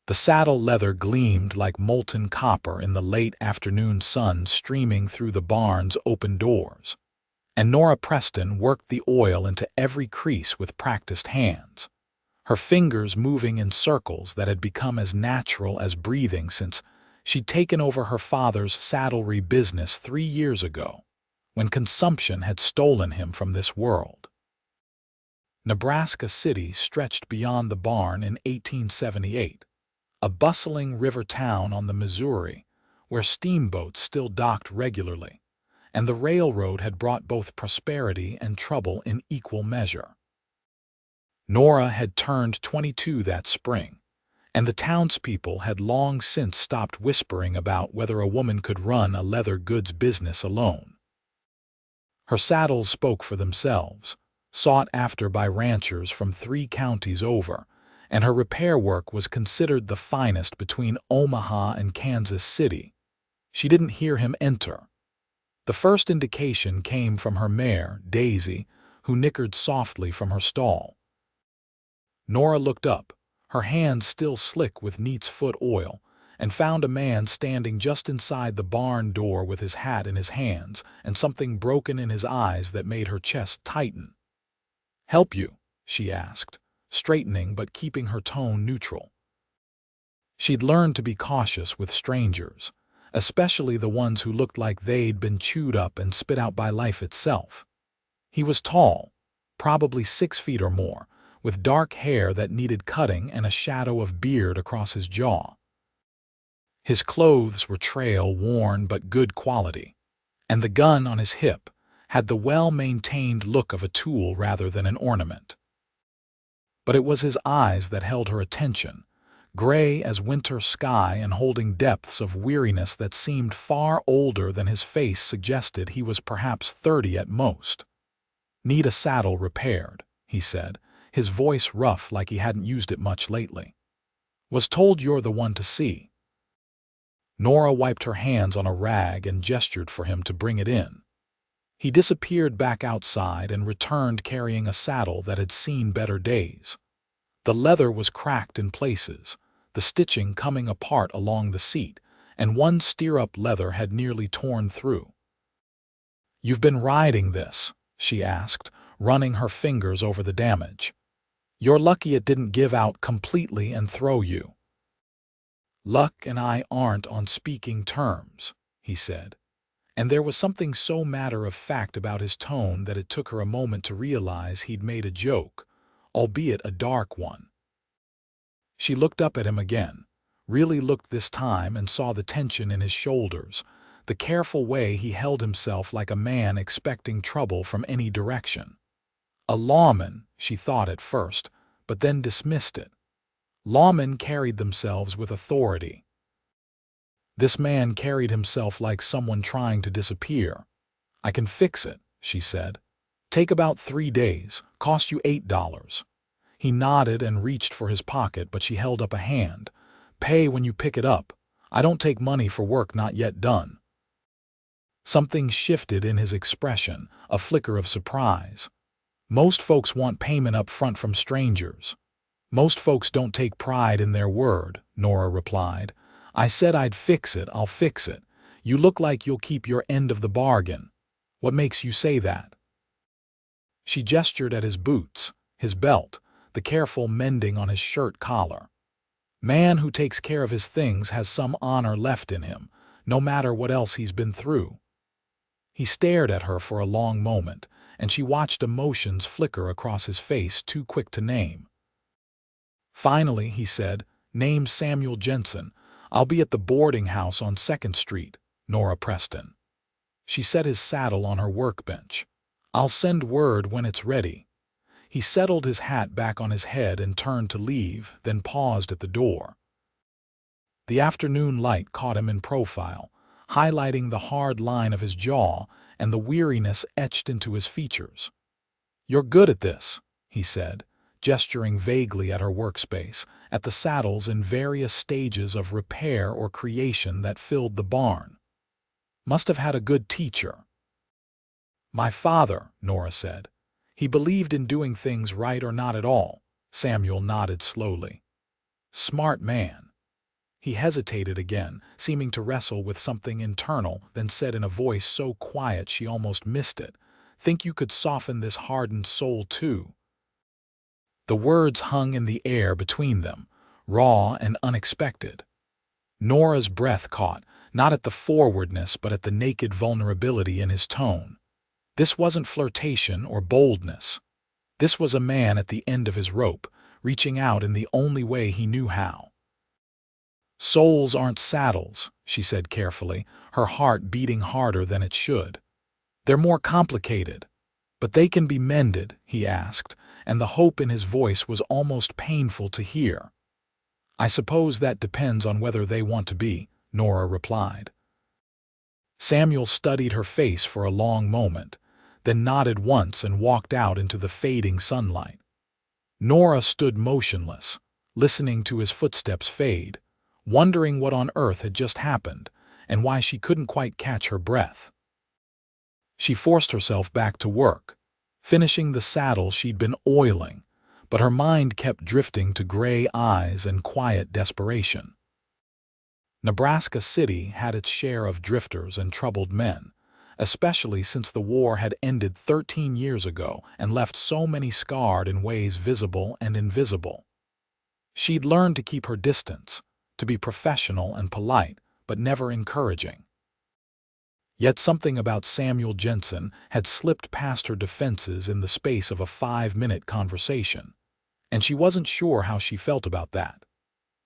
The saddle leather gleamed like molten copper in the late afternoon sun streaming through the barn's open doors, and Nora Preston worked the oil into every crease with practiced hands, her fingers moving in circles that had become as natural as breathing since she'd taken over her father's saddlery business 3 years ago, when consumption had stolen him from this world. Nebraska City stretched beyond the barn in 1878, a bustling river town on the Missouri where steamboats still docked regularly, and the railroad had brought both prosperity and trouble in equal measure. Nora had turned 22 that spring, and the townspeople had long since stopped whispering about whether a woman could run a leather goods business alone. Her saddles spoke for themselves, sought after by ranchers from 3 counties over, and her repair work was considered the finest between Omaha and Kansas City. She didn't hear him enter. The first indication came from her mare, Daisy, who nickered softly from her stall. Nora looked up, her hands still slick with neat's foot oil, and found a man standing just inside the barn door with his hat in his hands and something broken in his eyes that made her chest tighten. "Help you?" she asked, straightening but keeping her tone neutral. She'd learned to be cautious with strangers, especially the ones who looked like they'd been chewed up and spit out by life itself. He was tall, probably 6 feet or more, with dark hair that needed cutting and a shadow of beard across his jaw. His clothes were trail-worn but good quality, and the gun on his hip had the well-maintained look of a tool rather than an ornament. But it was his eyes that held her attention, gray as winter sky and holding depths of weariness that seemed far older than his face suggested. He was perhaps 30 at most. "Need a saddle repaired," he said, his voice rough like he hadn't used it much lately. "Was told you're the one to see." Nora wiped her hands on a rag and gestured for him to bring it in. He disappeared back outside and returned carrying a saddle that had seen better days. The leather was cracked in places, the stitching coming apart along the seat, and one stirrup leather had nearly torn through. "You've been riding this?" she asked, running her fingers over the damage. "You're lucky it didn't give out completely and throw you." "Luck and I aren't on speaking terms," he said, and there was something so matter-of-fact about his tone that it took her a moment to realize he'd made a joke, albeit a dark one. She looked up at him again, really looked this time, and saw the tension in his shoulders, the careful way he held himself like a man expecting trouble from any direction. A lawman, she thought at first, but then dismissed it. Lawmen carried themselves with authority. This man carried himself like someone trying to disappear. "I can fix it," she said. "Take about 3 days, cost you $8. He nodded and reached for his pocket, but she held up a hand. "Pay when you pick it up. I don't take money for work not yet done." Something shifted in his expression, a flicker of surprise. "Most folks want payment up front from strangers." "Most folks don't take pride in their word," Nora replied. "I said I'd fix it, I'll fix it. You look like you'll keep your end of the bargain. What makes you say that?" She gestured at his boots, his belt, the careful mending on his shirt collar. "Man who takes care of his things has some honor left in him, no matter what else he's been through." He stared at her for a long moment, and she watched emotions flicker across his face too quick to name. Finally, he said, "Name's Samuel Jensen. I'll be at the boarding house on 2nd Street, Nora Preston." She set his saddle on her workbench. "I'll send word when it's ready." He settled his hat back on his head and turned to leave, then paused at the door. The afternoon light caught him in profile, highlighting the hard line of his jaw and the weariness etched into his features. "You're good at this," he said, gesturing vaguely at her workspace, at the saddles in various stages of repair or creation that filled the barn. "Must have had a good teacher." "My father," Nora said. "He believed in doing things right or not at all." Samuel nodded slowly. "Smart man. He hesitated again, seeming to wrestle with something internal, then said in a voice so quiet she almost missed it, "Think you could soften this hardened soul too?" The words hung in the air between them, raw and unexpected. Nora's breath caught, not at the forwardness but at the naked vulnerability in his tone. This wasn't flirtation or boldness. This was a man at the end of his rope, reaching out in the only way he knew how. "Souls aren't saddles," she said carefully, her heart beating harder than it should. "They're more complicated." "But they can be mended?" he asked, and the hope in his voice was almost painful to hear. "I suppose that depends on whether they want to be," Nora replied. Samuel studied her face for a long moment, then nodded once and walked out into the fading sunlight. Nora stood motionless, listening to his footsteps fade, wondering what on earth had just happened and why she couldn't quite catch her breath. She forced herself back to work, finishing the saddle she'd been oiling, but her mind kept drifting to gray eyes and quiet desperation. Nebraska City had its share of drifters and troubled men, especially since the war had ended 13 years ago and left so many scarred in ways visible and invisible. She'd learned to keep her distance, to be professional and polite, but never encouraging. Yet something about Samuel Jensen had slipped past her defenses in the space of a 5-minute conversation, and she wasn't sure how she felt about that.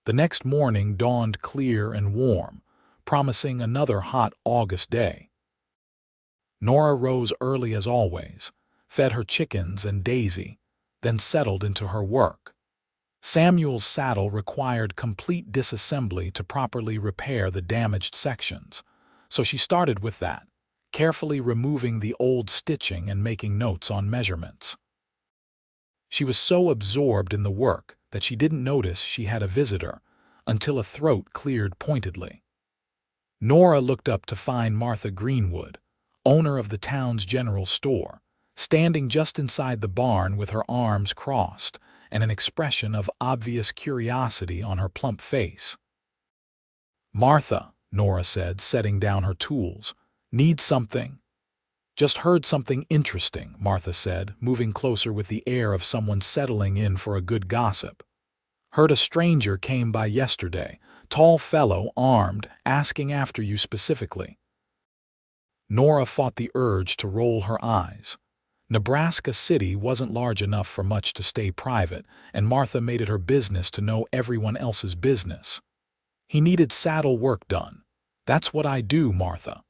The next morning dawned clear and warm, promising another hot August day. Nora rose early as always, fed her chickens and Daisy, then settled into her work. Samuel's saddle required complete disassembly to properly repair the damaged sections, so she started with that, carefully removing the old stitching and making notes on measurements. She was so absorbed in the work that she didn't notice she had a visitor until a throat cleared pointedly. Nora looked up to find Martha Greenwood, owner of the town's general store, standing just inside the barn with her arms crossed and an expression of obvious curiosity on her plump face. "Martha," Nora said, setting down her tools, "need something?" "Just heard something interesting," Martha said, moving closer with the air of someone settling in for a good gossip. "Heard a stranger came by yesterday, tall fellow, armed, asking after you specifically." Nora fought the urge to roll her eyes. Nebraska City wasn't large enough for much to stay private, and Martha made it her business to know everyone else's business. "He needed saddle work done." "That's what I do, Martha.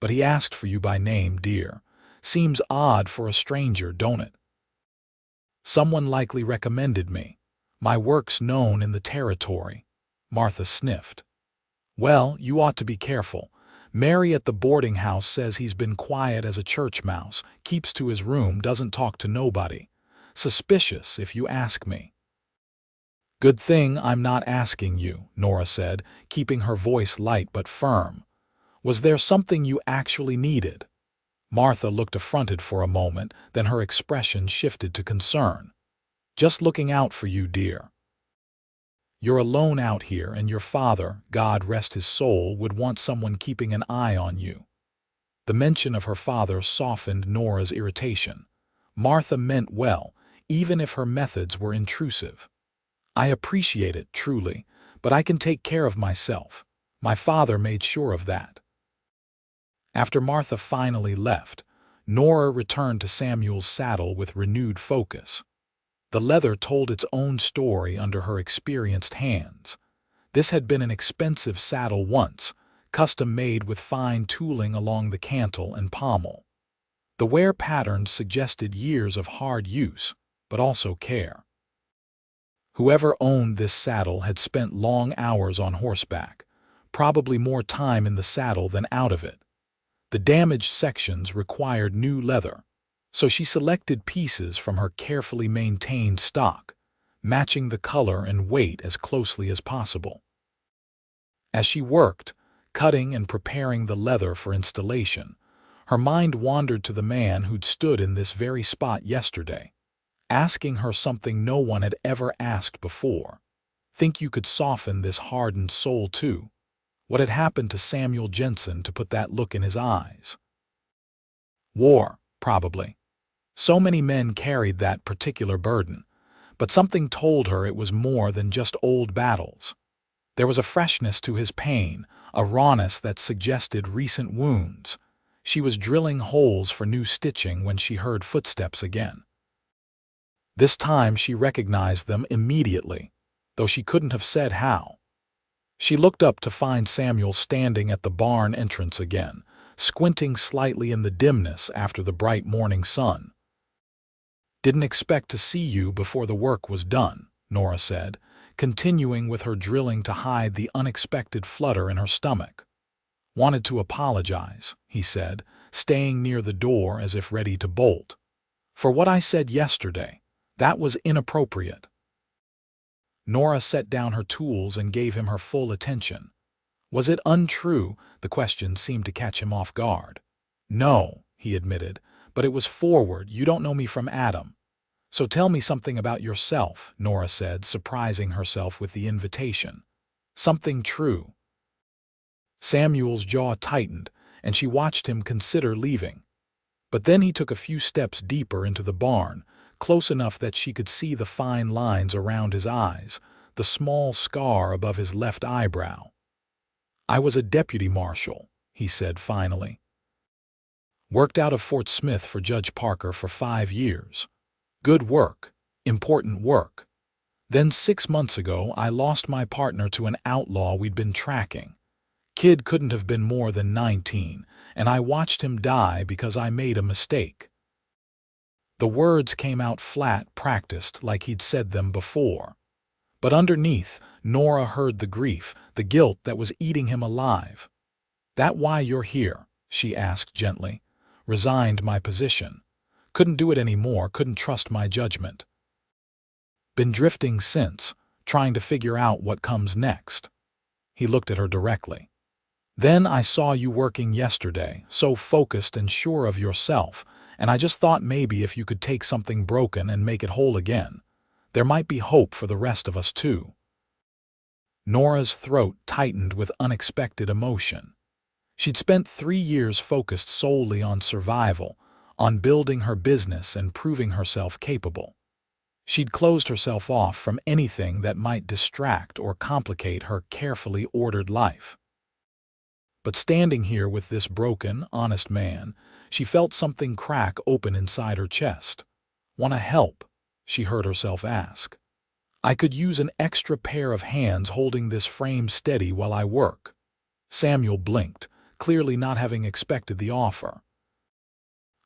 But he asked for you by name, dear. Seems odd for a stranger, don't it?" "Someone likely recommended me. My work's known in the territory." Martha sniffed. "Well, you ought to be careful. Mary at the boarding house says he's been quiet as a church mouse, keeps to his room, doesn't talk to nobody. Suspicious, if you ask me." "Good thing I'm not asking you," Nora said, keeping her voice light but firm. "Was there something you actually needed?" Martha looked affronted for a moment, then her expression shifted to concern. "Just looking out for you, dear. You're alone out here, and your father, God rest his soul, would want someone keeping an eye on you." The mention of her father softened Nora's irritation. Martha meant well, even if her methods were intrusive. "I appreciate it, truly, but I can take care of myself. My father made sure of that." After Martha finally left, Nora returned to Samuel's saddle with renewed focus. The leather told its own story under her experienced hands. This had been an expensive saddle once, custom-made with fine tooling along the cantle and pommel. The wear patterns suggested years of hard use, but also care. Whoever owned this saddle had spent long hours on horseback, probably more time in the saddle than out of it. The damaged sections required new leather, so she selected pieces from her carefully maintained stock, matching the color and weight as closely as possible. As she worked, cutting and preparing the leather for installation, her mind wandered to the man who'd stood in this very spot yesterday, asking her something no one had ever asked before. Think you could soften this hardened soul too? What had happened to Samuel Jensen to put that look in his eyes? War, probably. So many men carried that particular burden, but something told her it was more than just old battles. There was a freshness to his pain, a rawness that suggested recent wounds. She was drilling holes for new stitching when she heard footsteps again. This time she recognized them immediately, though she couldn't have said how. She looked up to find Samuel standing at the barn entrance again, squinting slightly in the dimness after the bright morning sun. "Didn't expect to see you before the work was done," Nora said, continuing with her drilling to hide the unexpected flutter in her stomach. "Wanted to apologize," he said, staying near the door as if ready to bolt. "For what I said yesterday. That was inappropriate." Nora set down her tools and gave him her full attention. Was it untrue? The question seemed to catch him off guard. "No," he admitted, "but it was forward. You don't know me from Adam." "So tell me something about yourself," Nora said, surprising herself with the invitation. "Something true." Samuel's jaw tightened, and she watched him consider leaving. But then he took a few steps deeper into the barn, close enough that she could see the fine lines around his eyes, the small scar above his left eyebrow. "I was a deputy marshal," he said finally. "Worked out of Fort Smith for Judge Parker for 5 years. Good work, important work. Then 6 months ago I lost my partner to an outlaw we'd been tracking. Kid couldn't have been more than 19, and I watched him die because I made a mistake." The words came out flat, practiced, like he'd said them before. But underneath, Nora heard the grief, the guilt that was eating him alive. "That why you're here?" she asked gently. "Resigned my position. Couldn't do it anymore, couldn't trust my judgment. Been drifting since, trying to figure out what comes next." He looked at her directly. "Then I saw you working yesterday, so focused and sure of yourself, and I just thought maybe if you could take something broken and make it whole again, there might be hope for the rest of us too." Nora's throat tightened with unexpected emotion. She'd spent 3 years focused solely on survival, on building her business and proving herself capable. She'd closed herself off from anything that might distract or complicate her carefully ordered life. But standing here with this broken, honest man, she felt something crack open inside her chest. "Wanna help?" she heard herself ask. "I could use an extra pair of hands holding this frame steady while I work." Samuel blinked, clearly not having expected the offer.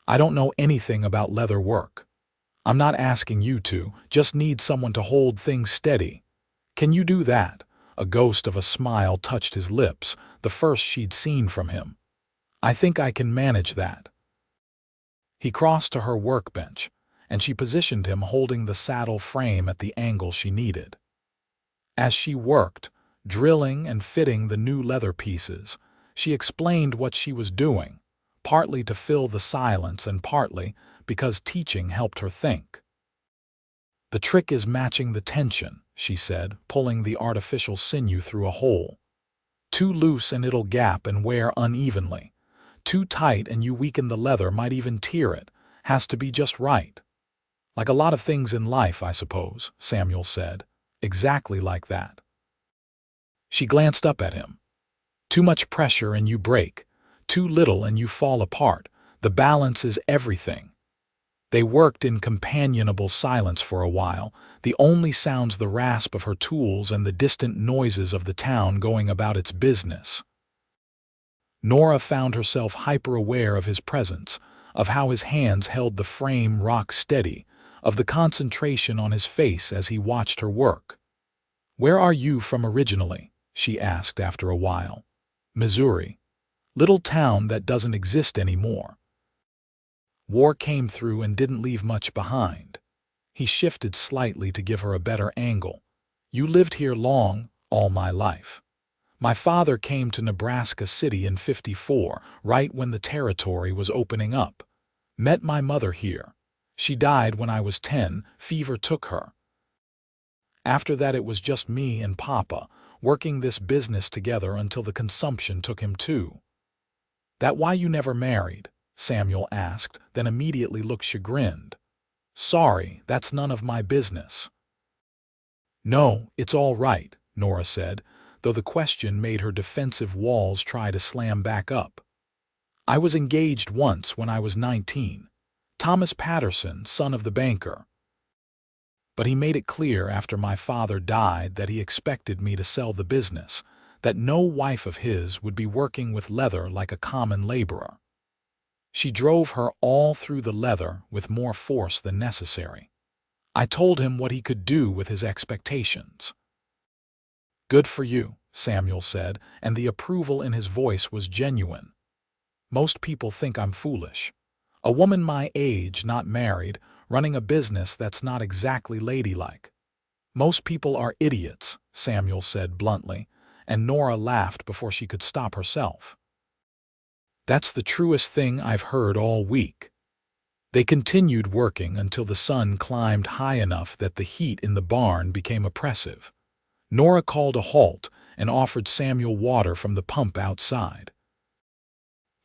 "I don't know anything about leather work. I'm not asking you to, just need someone to hold things steady. Can you do that?" A ghost of a smile touched his lips, the first she'd seen from him. "I think I can manage that." He crossed to her workbench, and she positioned him holding the saddle frame at the angle she needed. As she worked, drilling and fitting the new leather pieces, she explained what she was doing, partly to fill the silence and partly because teaching helped her think. "The trick is matching the tension," she said, pulling the artificial sinew through a hole. "Too loose and it'll gap and wear unevenly. Too tight and you weaken the leather, might even tear it. Has to be just right." "Like a lot of things in life, I suppose," Samuel said. "Exactly like that." She glanced up at him. "Too much pressure and you break. Too little and you fall apart. The balance is everything." They worked in companionable silence for a while, the only sounds the rasp of her tools and the distant noises of the town going about its business. Nora found herself hyper-aware of his presence, of how his hands held the frame rock steady, of the concentration on his face as he watched her work. "Where are you from originally?" she asked after a while. "Missouri. Little town that doesn't exist anymore. War came through and didn't leave much behind." He shifted slightly to give her a better angle. "You lived here long, all my life. My father came to Nebraska City in '54, right when the territory was opening up. Met my mother here. She died when I was 10, fever took her. After that it was just me and Papa, working this business together until the consumption took him too. "That why you never married?" Samuel asked, then immediately looked chagrined. "Sorry, that's none of my business." "No, it's all right," Nora said, though the question made her defensive walls try to slam back up. "I was engaged once when I was 19. Thomas Patterson, son of the banker. But he made it clear after my father died that he expected me to sell the business, that no wife of his would be working with leather like a common laborer. She drove her all through the leather with more force than necessary. I told him what he could do with his expectations." "Good for you," Samuel said, and the approval in his voice was genuine. "Most people think I'm foolish. A woman my age, not married, running a business that's not exactly ladylike. Most people are idiots," Samuel said bluntly, and Nora laughed before she could stop herself. "That's the truest thing I've heard all week." They continued working until the sun climbed high enough that the heat in the barn became oppressive. Nora called a halt and offered Samuel water from the pump outside.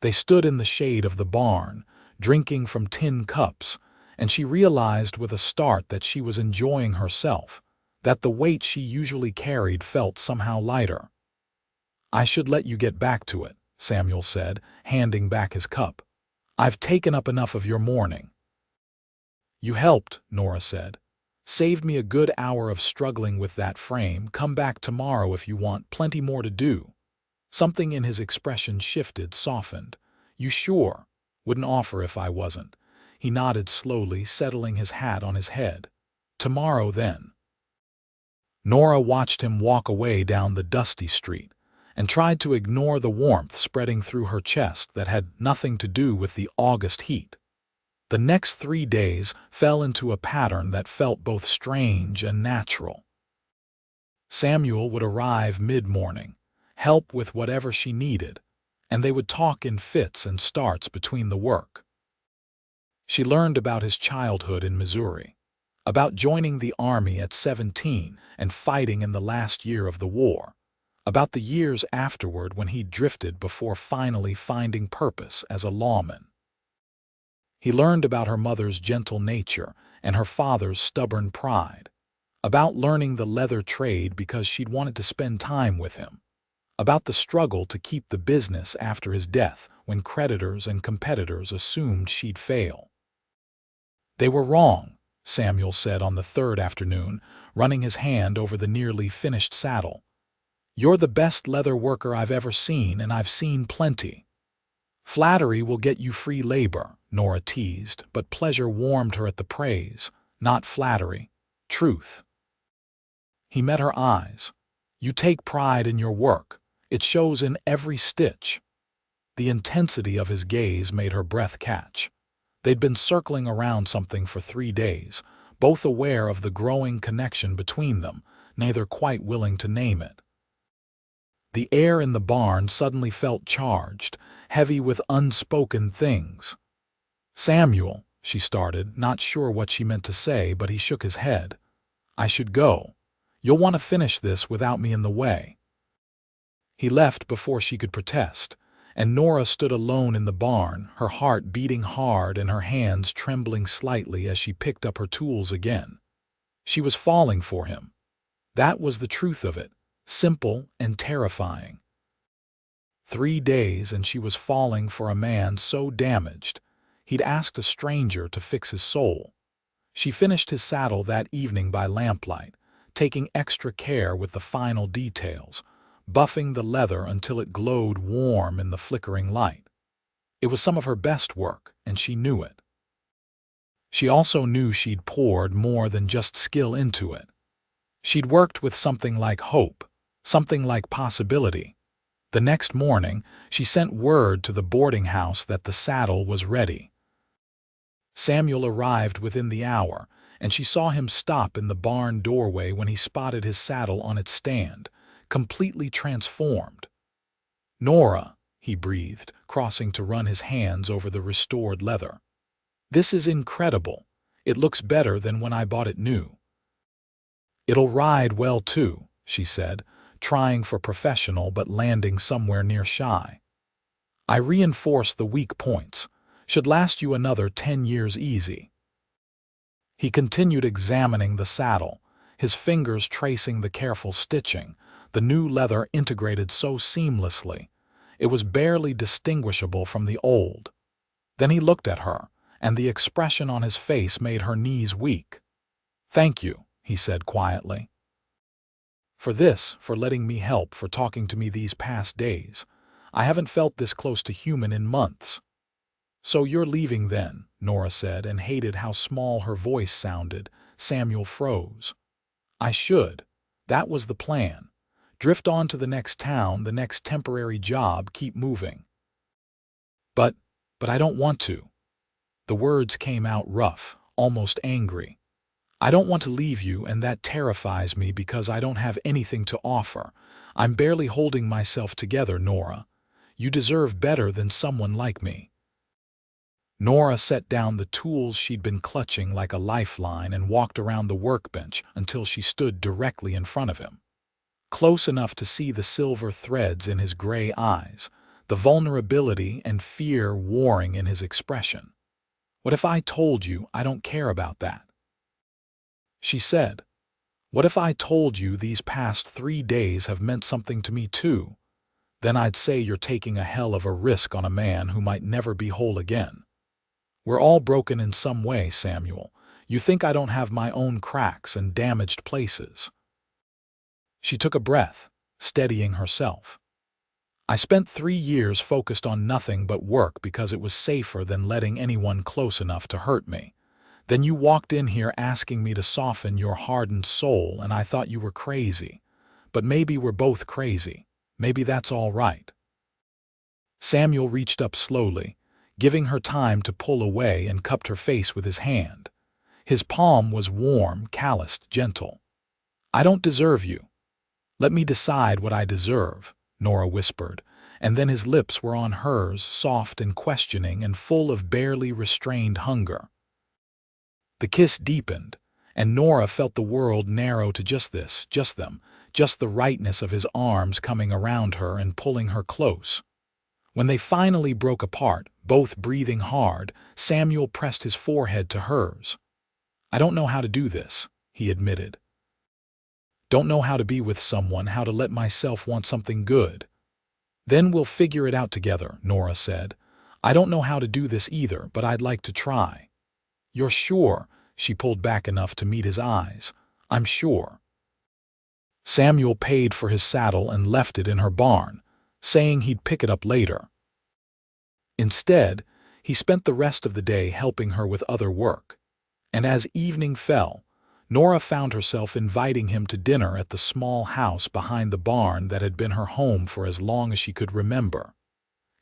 They stood in the shade of the barn, drinking from tin cups, and she realized with a start that she was enjoying herself, that the weight she usually carried felt somehow lighter. "I should let you get back to it," Samuel said, handing back his cup. "I've taken up enough of your morning." "You helped," Nora said. "Saved me a good hour of struggling with that frame. Come back tomorrow if you want, plenty more to do." Something in his expression shifted, softened. "You sure? Wouldn't offer if I wasn't." He nodded slowly, settling his hat on his head. "Tomorrow, then." Nora watched him walk away down the dusty street and tried to ignore the warmth spreading through her chest that had nothing to do with the August heat. The next 3 days fell into a pattern that felt both strange and natural. Samuel would arrive mid-morning, help with whatever she needed, and they would talk in fits and starts between the work. She learned about his childhood in Missouri, about joining the Army at 17 and fighting in the last year of the war, about the years afterward when he drifted before finally finding purpose as a lawman. He learned about her mother's gentle nature and her father's stubborn pride, about learning the leather trade because she'd wanted to spend time with him, about the struggle to keep the business after his death when creditors and competitors assumed she'd fail. "They were wrong," Samuel said on the third afternoon, running his hand over the nearly finished saddle. "You're the best leather worker I've ever seen, and I've seen plenty." "Flattery will get you free labor," Nora teased, but pleasure warmed her at the praise. "Not flattery. Truth." He met her eyes. "You take pride in your work. It shows in every stitch." The intensity of his gaze made her breath catch. They'd been circling around something for 3 days, both aware of the growing connection between them, neither quite willing to name it. The air in the barn suddenly felt charged, heavy with unspoken things. "Samuel," she started, not sure what she meant to say, but he shook his head. "I should go. You'll want to finish this without me in the way." He left before she could protest, and Nora stood alone in the barn, her heart beating hard and her hands trembling slightly as she picked up her tools again. She was falling for him. That was the truth of it, simple and terrifying. 3 days and she was falling for a man so damaged, he'd asked a stranger to fix his soul. She finished his saddle that evening by lamplight, taking extra care with the final details, buffing the leather until it glowed warm in the flickering light. It was some of her best work, and she knew it. She also knew she'd poured more than just skill into it. She'd worked with something like hope, something like possibility. The next morning, she sent word to the boarding house that the saddle was ready. Samuel arrived within the hour, and she saw him stop in the barn doorway when he spotted his saddle on its stand, completely transformed. "Nora," he breathed, crossing to run his hands over the restored leather. "This is incredible. It looks better than when I bought it new." It'll ride well too, she said, trying for professional but landing somewhere near shy. I reinforce the weak points. Should last you another 10 years easy. He continued examining the saddle, his fingers tracing the careful stitching, the new leather integrated so seamlessly. It was barely distinguishable from the old. Then he looked at her, and the expression on his face made her knees weak. "Thank you," he said quietly. For letting me help, for talking to me these past days. I haven't felt this close to human in months. "So you're leaving then," Nora said, and hated how small her voice sounded. Samuel froze. "I should. That was the plan. Drift on to the next town, the next temporary job, keep moving." But I don't want to." The words came out rough, almost angry. "I don't want to leave you, and that terrifies me because I don't have anything to offer. I'm barely holding myself together, Nora. You deserve better than someone like me." Nora set down the tools she'd been clutching like a lifeline and walked around the workbench until she stood directly in front of him. Close enough to see the silver threads in his gray eyes, the vulnerability and fear warring in his expression. "What if I told you I don't care about that?" she said. "What if I told you these past 3 days have meant something to me too? Then I'd say you're taking a hell of a risk on a man who might never be whole again. We're all broken in some way, Samuel. You think I don't have my own cracks and damaged places?" She took a breath, steadying herself. "I spent 3 years focused on nothing but work because it was safer than letting anyone close enough to hurt me. Then you walked in here asking me to soften your hardened soul, and I thought you were crazy. But maybe we're both crazy. Maybe that's all right." Samuel reached up slowly, giving her time to pull away, and cupped her face with his hand. His palm was warm, calloused, gentle. "I don't deserve you." "Let me decide what I deserve," Nora whispered, and then his lips were on hers, soft and questioning and full of barely restrained hunger. The kiss deepened, and Nora felt the world narrow to just this, just them, just the rightness of his arms coming around her and pulling her close. When they finally broke apart, both breathing hard, Samuel pressed his forehead to hers. "I don't know how to do this," he admitted. "Don't know how to be with someone, how to let myself want something good." "Then we'll figure it out together," Nora said. "I don't know how to do this either, but I'd like to try." "You're sure?" She pulled back enough to meet his eyes. "I'm sure." Samuel paid for his saddle and left it in her barn, saying he'd pick it up later. Instead, he spent the rest of the day helping her with other work. And as evening fell, Nora found herself inviting him to dinner at the small house behind the barn that had been her home for as long as she could remember.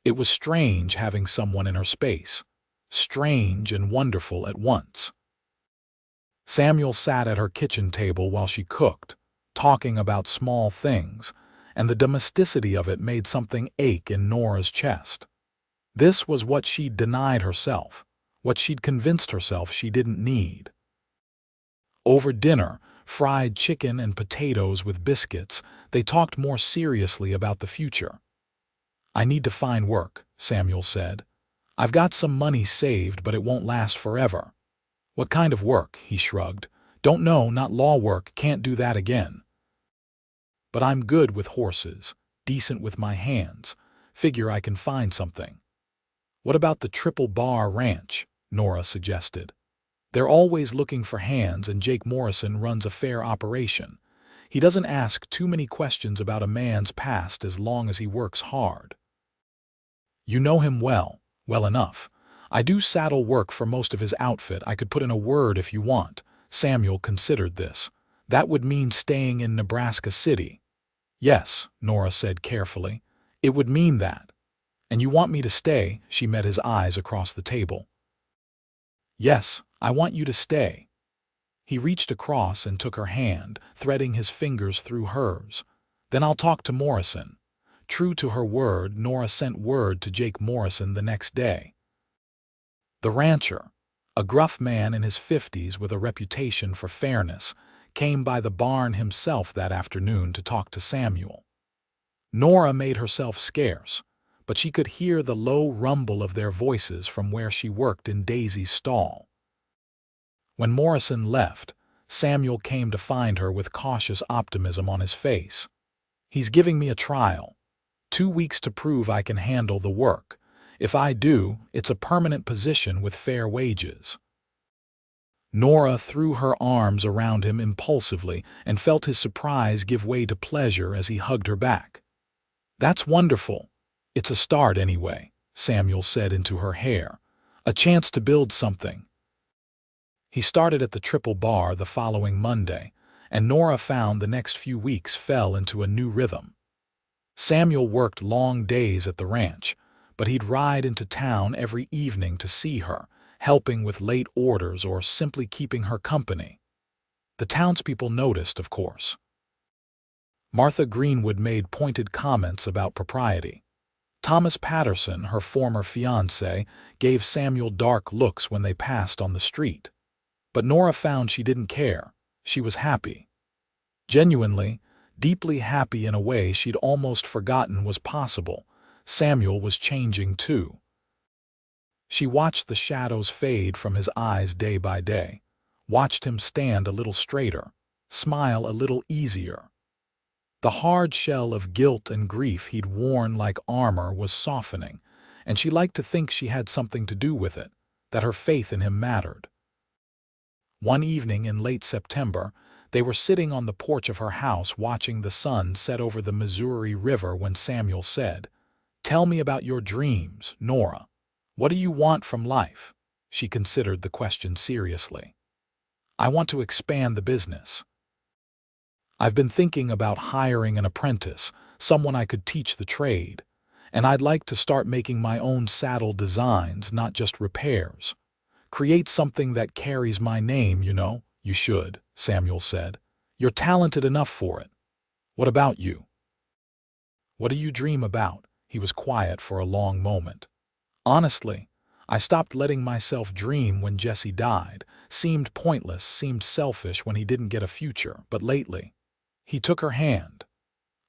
It was strange having someone in her space, strange and wonderful at once. Samuel sat at her kitchen table while she cooked, talking about small things, and the domesticity of it made something ache in Nora's chest. This was what she'd denied herself, what she'd convinced herself she didn't need. Over dinner, fried chicken and potatoes with biscuits, they talked more seriously about the future. "I need to find work," Samuel said. "I've got some money saved, but it won't last forever." "What kind of work?" he shrugged. "Don't know, not law work, can't do that again. But I'm good with horses, decent with my hands. Figure I can find something." "What about the Triple Bar Ranch?" Nora suggested. "They're always looking for hands, and Jake Morrison runs a fair operation. He doesn't ask too many questions about a man's past as long as he works hard." "You know him well enough. I do saddle work for most of his outfit. I could put in a word if you want." Samuel considered this. "That would mean staying in Nebraska City." "Yes," Nora said carefully. "It would mean that." "And you want me to stay?" She met his eyes across the table. "Yes, I want you to stay." He reached across and took her hand, threading his fingers through hers. "Then I'll talk to Morrison." True to her word, Nora sent word to Jake Morrison the next day. The rancher, a gruff man in his 50s with a reputation for fairness, came by the barn himself that afternoon to talk to Samuel. Nora made herself scarce, but she could hear the low rumble of their voices from where she worked in Daisy's stall. When Morrison left, Samuel came to find her with cautious optimism on his face. "He's giving me a trial. 2 weeks to prove I can handle the work. If I do, it's a permanent position with fair wages." Nora threw her arms around him impulsively and felt his surprise give way to pleasure as he hugged her back. "That's wonderful. It's a start anyway," Samuel said into her hair. "A chance to build something." He started at the Triple Bar the following Monday, and Nora found the next few weeks fell into a new rhythm. Samuel worked long days at the ranch, but he'd ride into town every evening to see her, helping with late orders or simply keeping her company. The townspeople noticed, of course. Martha Greenwood made pointed comments about propriety. Thomas Patterson, her former fiancé, gave Samuel dark looks when they passed on the street. But Nora found she didn't care. She was happy. Genuinely, deeply happy in a way she'd almost forgotten was possible. Samuel was changing too. She watched the shadows fade from his eyes day by day, watched him stand a little straighter, smile a little easier. The hard shell of guilt and grief he'd worn like armor was softening, and she liked to think she had something to do with it, that her faith in him mattered. One evening in late September, they were sitting on the porch of her house watching the sun set over the Missouri River when Samuel said, "Tell me about your dreams, Nora. What do you want from life?" She considered the question seriously. "I want to expand the business. I've been thinking about hiring an apprentice, someone I could teach the trade, and I'd like to start making my own saddle designs, not just repairs. Create something that carries my name, you know." "You should," Samuel said. "You're talented enough for it. What about you? What do you dream about?" He was quiet for a long moment. "Honestly, I stopped letting myself dream when Jesse died. Seemed pointless, seemed selfish when he didn't get a future. But lately," he took her hand,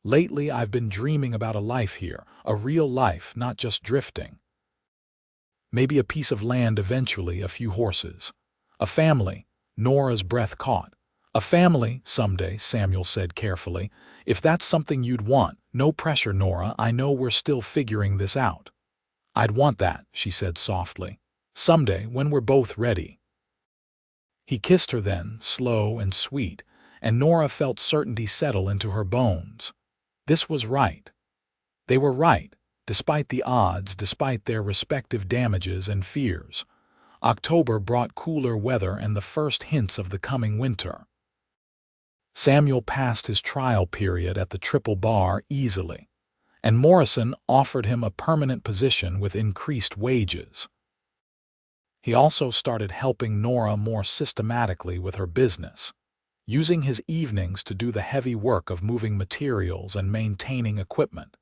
"lately I've been dreaming about a life here, a real life, not just drifting. Maybe a piece of land eventually, a few horses. A family." Nora's breath caught. "A family someday," Samuel said carefully. "If that's something you'd want, no pressure, Nora. I know we're still figuring this out." "I'd want that," she said softly. "Someday, when we're both ready." He kissed her then, slow and sweet, and Nora felt certainty settle into her bones. This was right. They were right, despite the odds, despite their respective damages and fears. October brought cooler weather and the first hints of the coming winter. Samuel passed his trial period at the Triple Bar easily, and Morrison offered him a permanent position with increased wages. He also started helping Nora more systematically with her business, using his evenings to do the heavy work of moving materials and maintaining equipment,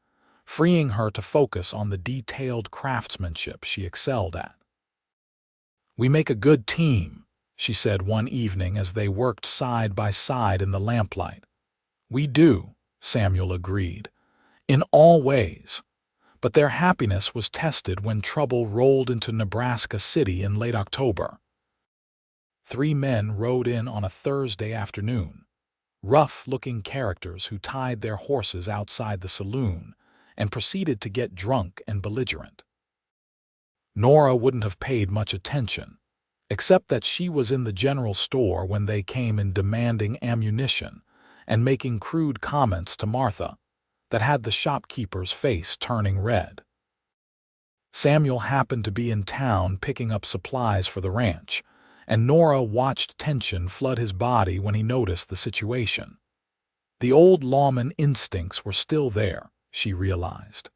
freeing her to focus on the detailed craftsmanship she excelled at. "We make a good team," she said one evening as they worked side by side in the lamplight. "We do," Samuel agreed, "in all ways." But their happiness was tested when trouble rolled into Nebraska City in late October. 3 men rode in on a Thursday afternoon, rough-looking characters who tied their horses outside the saloon and proceeded to get drunk and belligerent. Nora wouldn't have paid much attention, except that she was in the general store when they came in demanding ammunition and making crude comments to Martha that had the shopkeeper's face turning red. Samuel happened to be in town picking up supplies for the ranch, and Nora watched tension flood his body when he noticed the situation. The old lawman instincts were still there, she realized.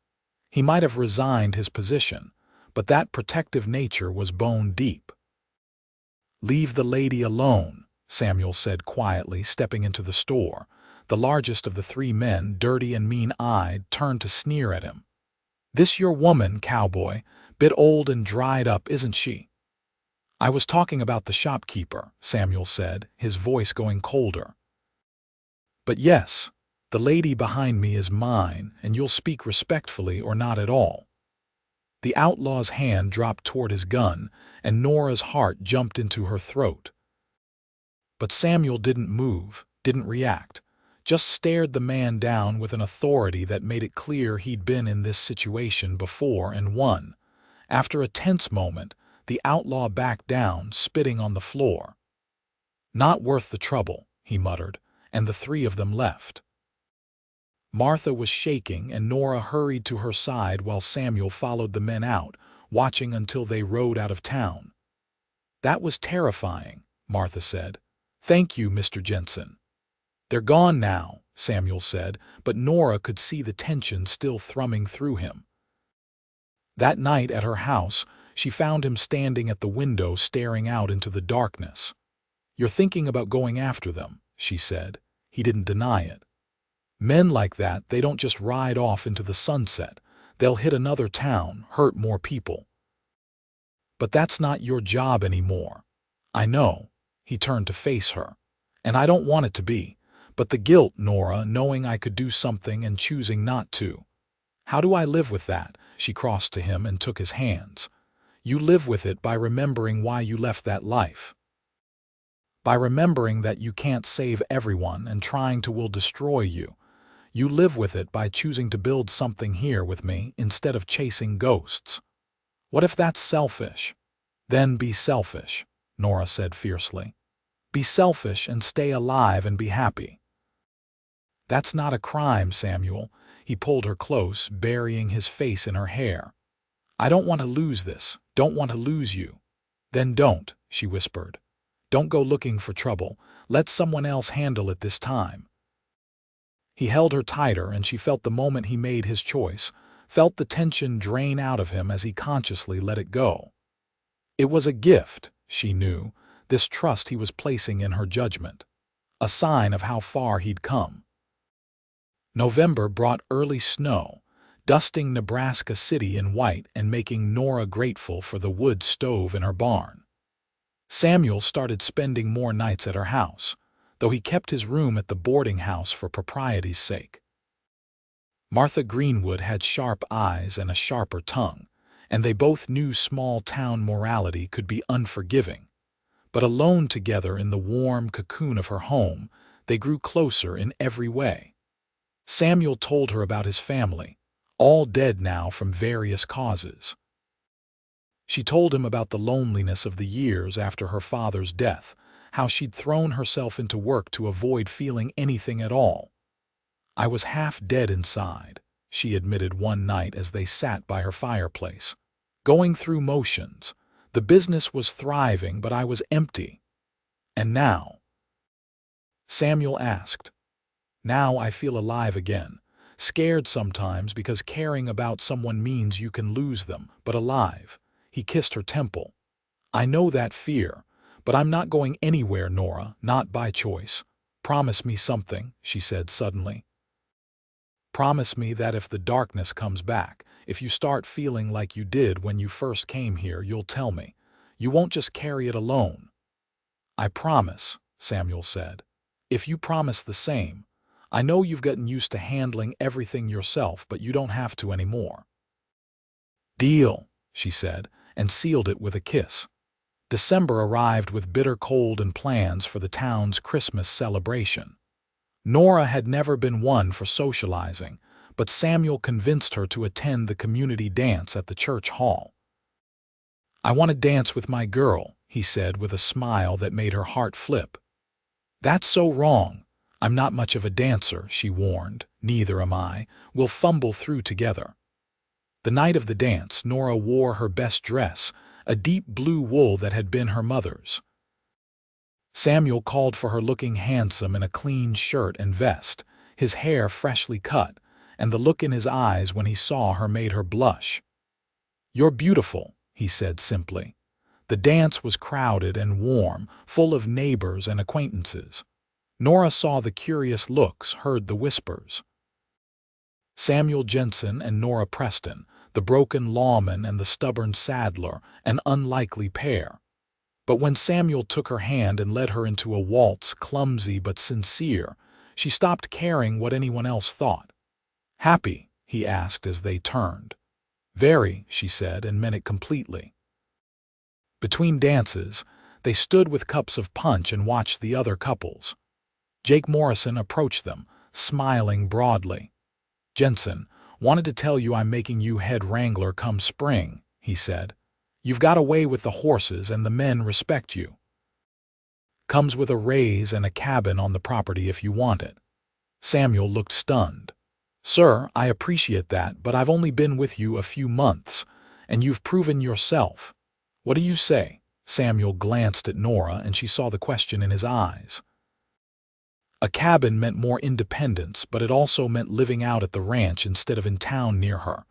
He might have resigned his position, but that protective nature was bone deep. "Leave the lady alone," Samuel said quietly, stepping into the store. The largest of the 3 men, dirty and mean-eyed, turned to sneer at him. "This your woman, Cowboy? Bit old and dried up, isn't she?" I was talking about the shopkeeper, Samuel said, his voice going colder. But yes, the lady behind me is mine, and you'll speak respectfully or not at all. The outlaw's hand dropped toward his gun, and Nora's heart jumped into her throat. But Samuel didn't move, didn't react, just stared the man down with an authority that made it clear he'd been in this situation before and won. After a tense moment, the outlaw backed down, spitting on the floor. "Not worth the trouble," he muttered, and the three of them left. Martha was shaking, and Nora hurried to her side while Samuel followed the men out, watching until they rode out of town. "That was terrifying," Martha said. "Thank you, Mr. Jensen." "They're gone now," Samuel said, but Nora could see the tension still thrumming through him. That night at her house, she found him standing at the window staring out into the darkness. "You're thinking about going after them," she said. He didn't deny it. "Men like that, they don't just ride off into the sunset. They'll hit another town, hurt more people." "But that's not your job anymore." "I know." He turned to face her. "And I don't want it to be. But the guilt, Nora, knowing I could do something and choosing not to. How do I live with that?" She crossed to him and took his hands. "You live with it by remembering why you left that life. By remembering that you can't save everyone and trying to will destroy you. You live with it by choosing to build something here with me instead of chasing ghosts. What if that's selfish?" "Then be selfish," Nora said fiercely. "Be selfish and stay alive and be happy." "That's not a crime, Samuel." He pulled her close, burying his face in her hair. "I don't want to lose this, don't want to lose you." "Then don't," she whispered. "Don't go looking for trouble. Let someone else handle it this time." He held her tighter, and she felt the moment he made his choice, felt the tension drain out of him as he consciously let it go. It was a gift, she knew, this trust he was placing in her judgment, a sign of how far he'd come. November brought early snow, dusting Nebraska City in white and making Nora grateful for the wood stove in her barn. Samuel started spending more nights at her house, though he kept his room at the boarding house for propriety's sake. Martha Greenwood had sharp eyes and a sharper tongue, and they both knew small-town morality could be unforgiving. But alone together in the warm cocoon of her home, they grew closer in every way. Samuel told her about his family, all dead now from various causes. She told him about the loneliness of the years after her father's death, how she'd thrown herself into work to avoid feeling anything at all. "I was half dead inside," she admitted one night as they sat by her fireplace. "Going through motions. The business was thriving, but I was empty." "And now?" Samuel asked. "Now I feel alive again. Scared sometimes because caring about someone means you can lose them, but alive." He kissed her temple. "I know that fear. But I'm not going anywhere, Nora, not by choice. Promise me something," she said suddenly. "Promise me that if the darkness comes back, if you start feeling like you did when you first came here, you'll tell me. You won't just carry it alone." "I promise," Samuel said. "If you promise the same. I know you've gotten used to handling everything yourself, but you don't have to anymore." "Deal," she said, and sealed it with a kiss. December arrived with bitter cold and plans for the town's Christmas celebration. Nora had never been one for socializing, but Samuel convinced her to attend the community dance at the church hall. "I want to dance with my girl," he said with a smile that made her heart flip. "That's so wrong. I'm not much of a dancer," she warned. "Neither am I. We'll fumble through together." The night of the dance, Nora wore her best dress, a deep blue wool that had been her mother's. Samuel called for her looking handsome in a clean shirt and vest, his hair freshly cut, and the look in his eyes when he saw her made her blush. "You're beautiful," he said simply. The dance was crowded and warm, full of neighbors and acquaintances. Nora saw the curious looks, heard the whispers. Samuel Jensen and Nora Preston, the broken lawman and the stubborn saddler, an unlikely pair. But when Samuel took her hand and led her into a waltz, clumsy but sincere, she stopped caring what anyone else thought. "Happy?" he asked as they turned. "Very," she said, and meant it completely. Between dances, they stood with cups of punch and watched the other couples. Jake Morrison approached them, smiling broadly. "Jensen, wanted to tell you I'm making you head wrangler come spring," he said. "You've got away with the horses and the men respect you. Comes with a raise and a cabin on the property if you want it." Samuel looked stunned. "Sir, I appreciate that, but I've only been with you a few months, and you've proven yourself. What do you say?" Samuel glanced at Nora, and she saw the question in his eyes. A cabin meant more independence, but it also meant living out at the ranch instead of in town near her.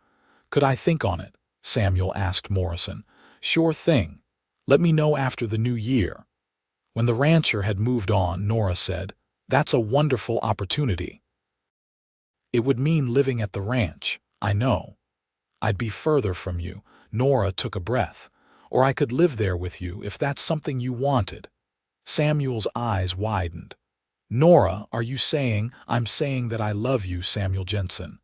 "Could I think on it?" Samuel asked Morrison. "Sure thing. Let me know after the new year." When the rancher had moved on, Nora said, "That's a wonderful opportunity. It would mean living at the ranch, I know. I'd be further from you." Nora took a breath. "Or I could live there with you if that's something you wanted." Samuel's eyes widened. "Nora, are you saying—" "I'm saying that I love you, Samuel Jensen.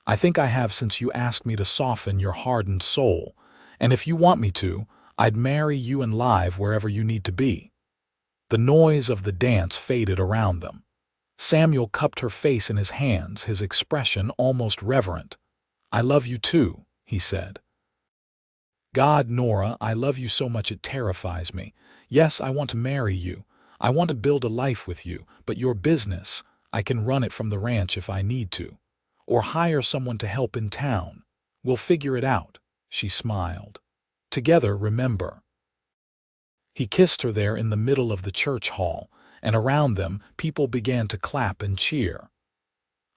I think I have since you asked me to soften your hardened soul, and if you want me to, I'd marry you and live wherever you need to be." The noise of the dance faded around them. Samuel cupped her face in his hands, his expression almost reverent. "I love you too," he said. "God, Nora, I love you so much it terrifies me. Yes, I want to marry you. I want to build a life with you, but your business, I can run it from the ranch if I need to. Or hire someone to help in town. We'll figure it out," she smiled. "Together, remember." He kissed her there in the middle of the church hall, and around them people began to clap and cheer.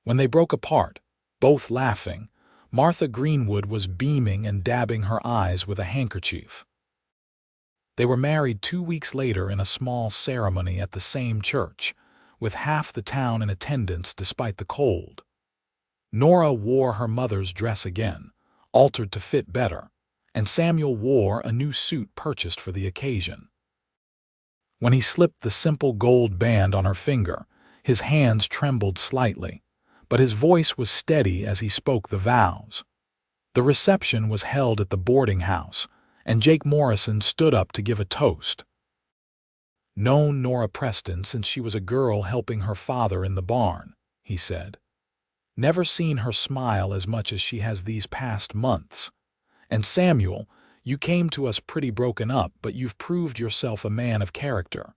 When they broke apart, both laughing, Martha Greenwood was beaming and dabbing her eyes with a handkerchief. They were married 2 weeks later in a small ceremony at the same church, with half the town in attendance despite the cold. Nora wore her mother's dress again, altered to fit better, and Samuel wore a new suit purchased for the occasion. When he slipped the simple gold band on her finger, his hands trembled slightly, but his voice was steady as he spoke the vows. The reception was held at the boarding house, and Jake Morrison stood up to give a toast. "Known Nora Preston since she was a girl helping her father in the barn," he said. "Never seen her smile as much as she has these past months. And Samuel, you came to us pretty broken up, but you've proved yourself a man of character.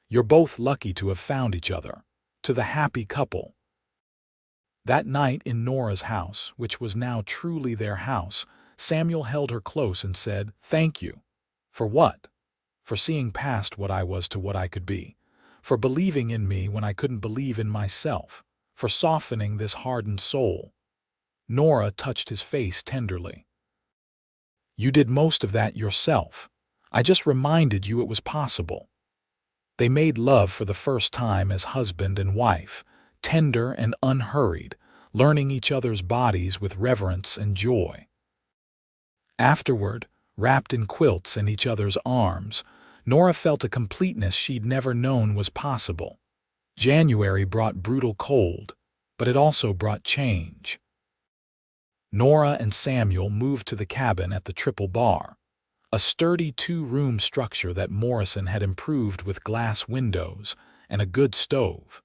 You're both lucky to have found each other." To the happy couple. That night in Nora's house, which was now truly their house, Samuel held her close and said, "Thank you." "For what?" "For seeing past what I was to what I could be. For believing in me when I couldn't believe in myself. For softening this hardened soul." Nora touched his face tenderly. "You did most of that yourself. I just reminded you it was possible." They made love for the first time as husband and wife, tender and unhurried, learning each other's bodies with reverence and joy. Afterward, wrapped in quilts in each other's arms, Nora felt a completeness she'd never known was possible. January brought brutal cold, but it also brought change. Nora and Samuel moved to the cabin at the Triple Bar, a sturdy 2-room structure that Morrison had improved with glass windows and a good stove.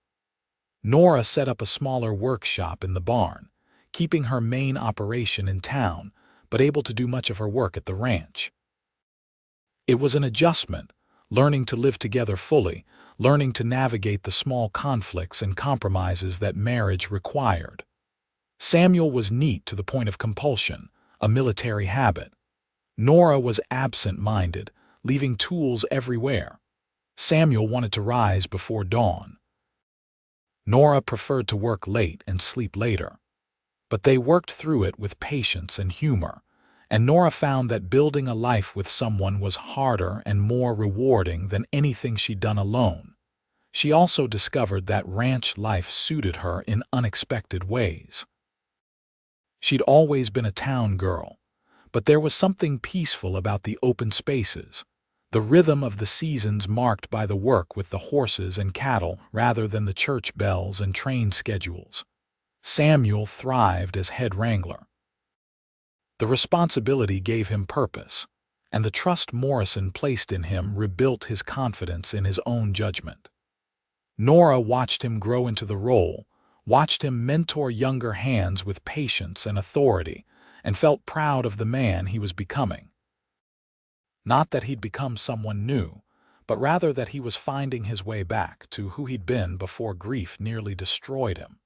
Nora set up a smaller workshop in the barn, keeping her main operation in town, but able to do much of her work at the ranch. It was an adjustment, learning to live together fully, learning to navigate the small conflicts and compromises that marriage required. Samuel was neat to the point of compulsion, a military habit. Nora was absent-minded, leaving tools everywhere. Samuel wanted to rise before dawn. Nora preferred to work late and sleep later. But they worked through it with patience and humor, and Nora found that building a life with someone was harder and more rewarding than anything she'd done alone. She also discovered that ranch life suited her in unexpected ways. She'd always been a town girl, but there was something peaceful about the open spaces, The rhythm of the seasons marked by the work with the horses and cattle rather than the church bells and train schedules. Samuel thrived as head wrangler. The responsibility gave him purpose, and the trust Morrison placed in him rebuilt his confidence in his own judgment. Nora watched him grow into the role, watched him mentor younger hands with patience and authority, and felt proud of the man he was becoming. Not that he'd become someone new, but rather that he was finding his way back to who he'd been before grief nearly destroyed him.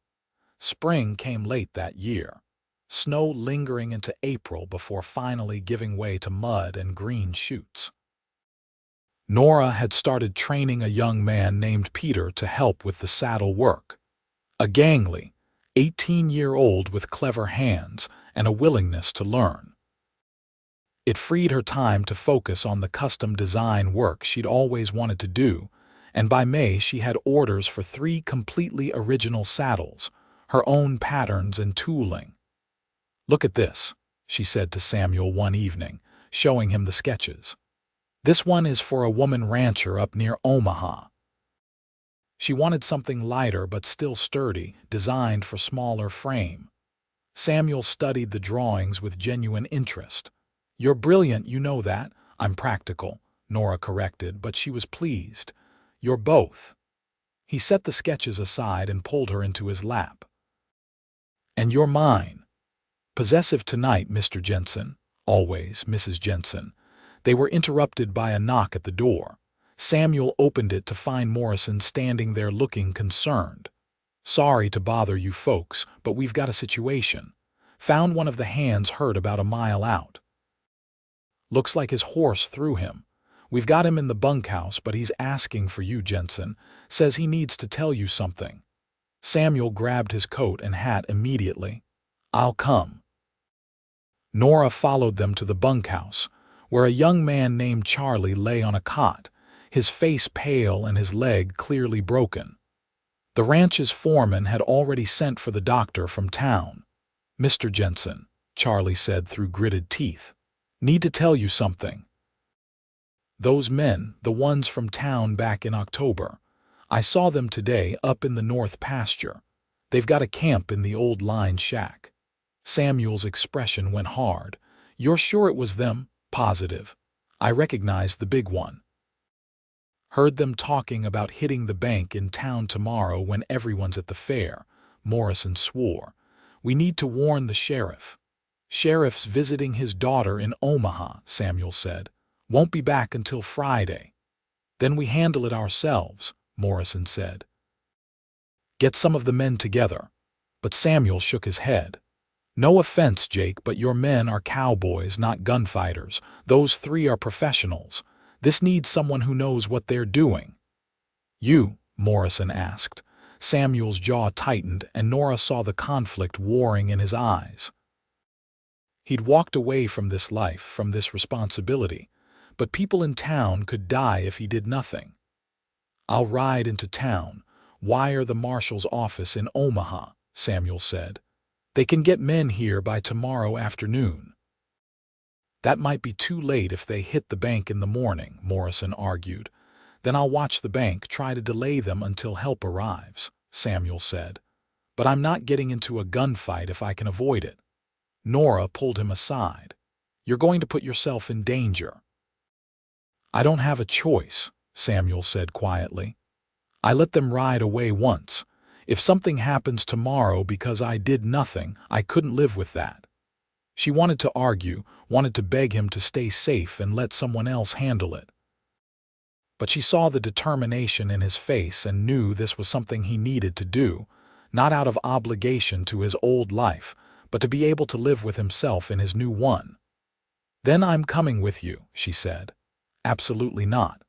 Spring came late that year, snow lingering into April before finally giving way to mud and green shoots. Nora had started training a young man named Peter to help with the saddle work. A gangly, 18-year-old with clever hands and a willingness to learn. It freed her time to focus on the custom design work she'd always wanted to do, and by May she had orders for 3 completely original saddles, her own patterns and tooling. "Look at this," she said to Samuel one evening, showing him the sketches. "This one is for a woman rancher up near Omaha." She wanted something lighter but still sturdy, designed for smaller frame. Samuel studied the drawings with genuine interest. "You're brilliant, you know that. I'm practical," Nora corrected, but she was pleased. "You're both." He set the sketches aside and pulled her into his lap. "And you're mine." "Possessive tonight, Mr. Jensen." "Always, Mrs. Jensen." They were interrupted by a knock at the door. Samuel opened it to find Morrison standing there looking concerned. "Sorry to bother you folks, but we've got a situation. Found one of the hands hurt about a mile out. Looks like his horse threw him. We've got him in the bunkhouse, but he's asking for you, Jensen. Says he needs to tell you something." Samuel grabbed his coat and hat immediately. "I'll come." Nora followed them to the bunkhouse, where a young man named Charlie lay on a cot, his face pale and his leg clearly broken. The ranch's foreman had already sent for the doctor from town. "Mr. Jensen," Charlie said through gritted teeth, "need to tell you something. Those men, the ones from town back in October, I saw them today up in the north pasture. They've got a camp in the old line shack." Samuel's expression went hard. "You're sure it was them?" "Positive. I recognized the big one. Heard them talking about hitting the bank in town tomorrow when everyone's at the fair." Morrison swore. "We need to warn the sheriff." "Sheriff's visiting his daughter in Omaha," Samuel said. "Won't be back until Friday." "Then we handle it ourselves," Morrison said. "Get some of the men together." But Samuel shook his head. "No offense, Jake, but your men are cowboys, not gunfighters. Those 3 are professionals. This needs someone who knows what they're doing." "You?" Morrison asked. Samuel's jaw tightened, and Nora saw the conflict warring in his eyes. He'd walked away from this life, from this responsibility, but people in town could die if he did nothing. "I'll ride into town, wire the marshal's office in Omaha," Samuel said. "They can get men here by tomorrow afternoon." "That might be too late if they hit the bank in the morning," Morrison argued. "Then I'll watch the bank, try to delay them until help arrives," Samuel said. "But I'm not getting into a gunfight if I can avoid it." Nora pulled him aside. "You're going to put yourself in danger." "I don't have a choice," Samuel said quietly. "I let them ride away once. If something happens tomorrow because I did nothing, I couldn't live with that." She wanted to argue, wanted to beg him to stay safe and let someone else handle it. But she saw the determination in his face and knew this was something he needed to do, not out of obligation to his old life, but to be able to live with himself in his new one. "Then I'm coming with you," she said. "Absolutely not."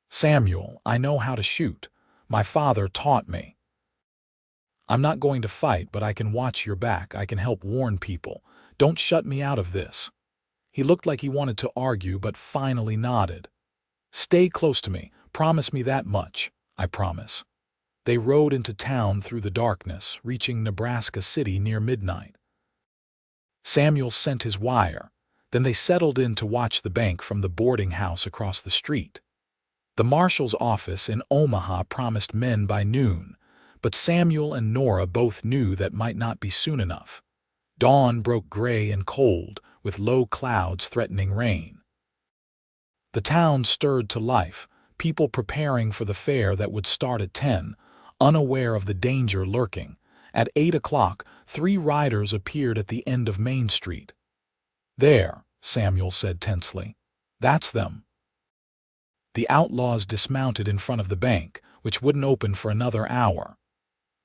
"Samuel, I know how to shoot. My father taught me. I'm not going to fight, but I can watch your back, I can help warn people. Don't shut me out of this." He looked like he wanted to argue, but finally nodded. "Stay close to me. Promise me that much." "I promise." They rode into town through the darkness, reaching Nebraska City near midnight. Samuel sent his wire. Then they settled in to watch the bank from the boarding house across the street. The marshal's office in Omaha promised men by noon, but Samuel and Nora both knew that might not be soon enough. Dawn broke gray and cold, with low clouds threatening rain. The town stirred to life, people preparing for the fair that would start at 10, unaware of the danger lurking. At 8 o'clock, 3 riders appeared at the end of Main Street. "There," Samuel said tensely. "That's them." The outlaws dismounted in front of the bank, which wouldn't open for another hour.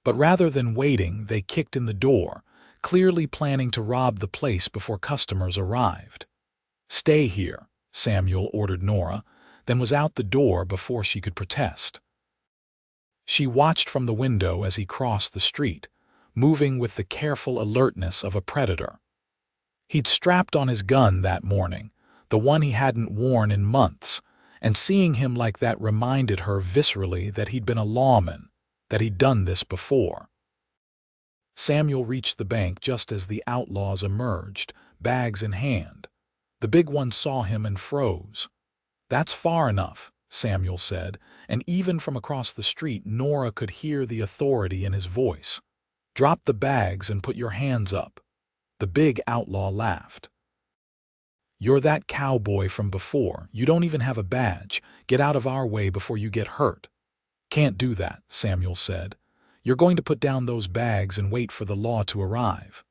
But rather than waiting, they kicked in the door, clearly planning to rob the place before customers arrived. "Stay here," Samuel ordered Nora, then was out the door before she could protest. She watched from the window as he crossed the street, moving with the careful alertness of a predator. He'd strapped on his gun that morning, the one he hadn't worn in months, and seeing him like that reminded her viscerally that he'd been a lawman, that he'd done this before. Samuel reached the bank just as the outlaws emerged, bags in hand. The big one saw him and froze. "That's far enough," Samuel said, and even from across the street Nora could hear the authority in his voice. "Drop the bags and put your hands up." The big outlaw laughed. "You're that cowboy from before. You don't even have a badge. Get out of our way before you get hurt." "Can't do that," Samuel said. "You're going to put down those bags and wait for the law to arrive."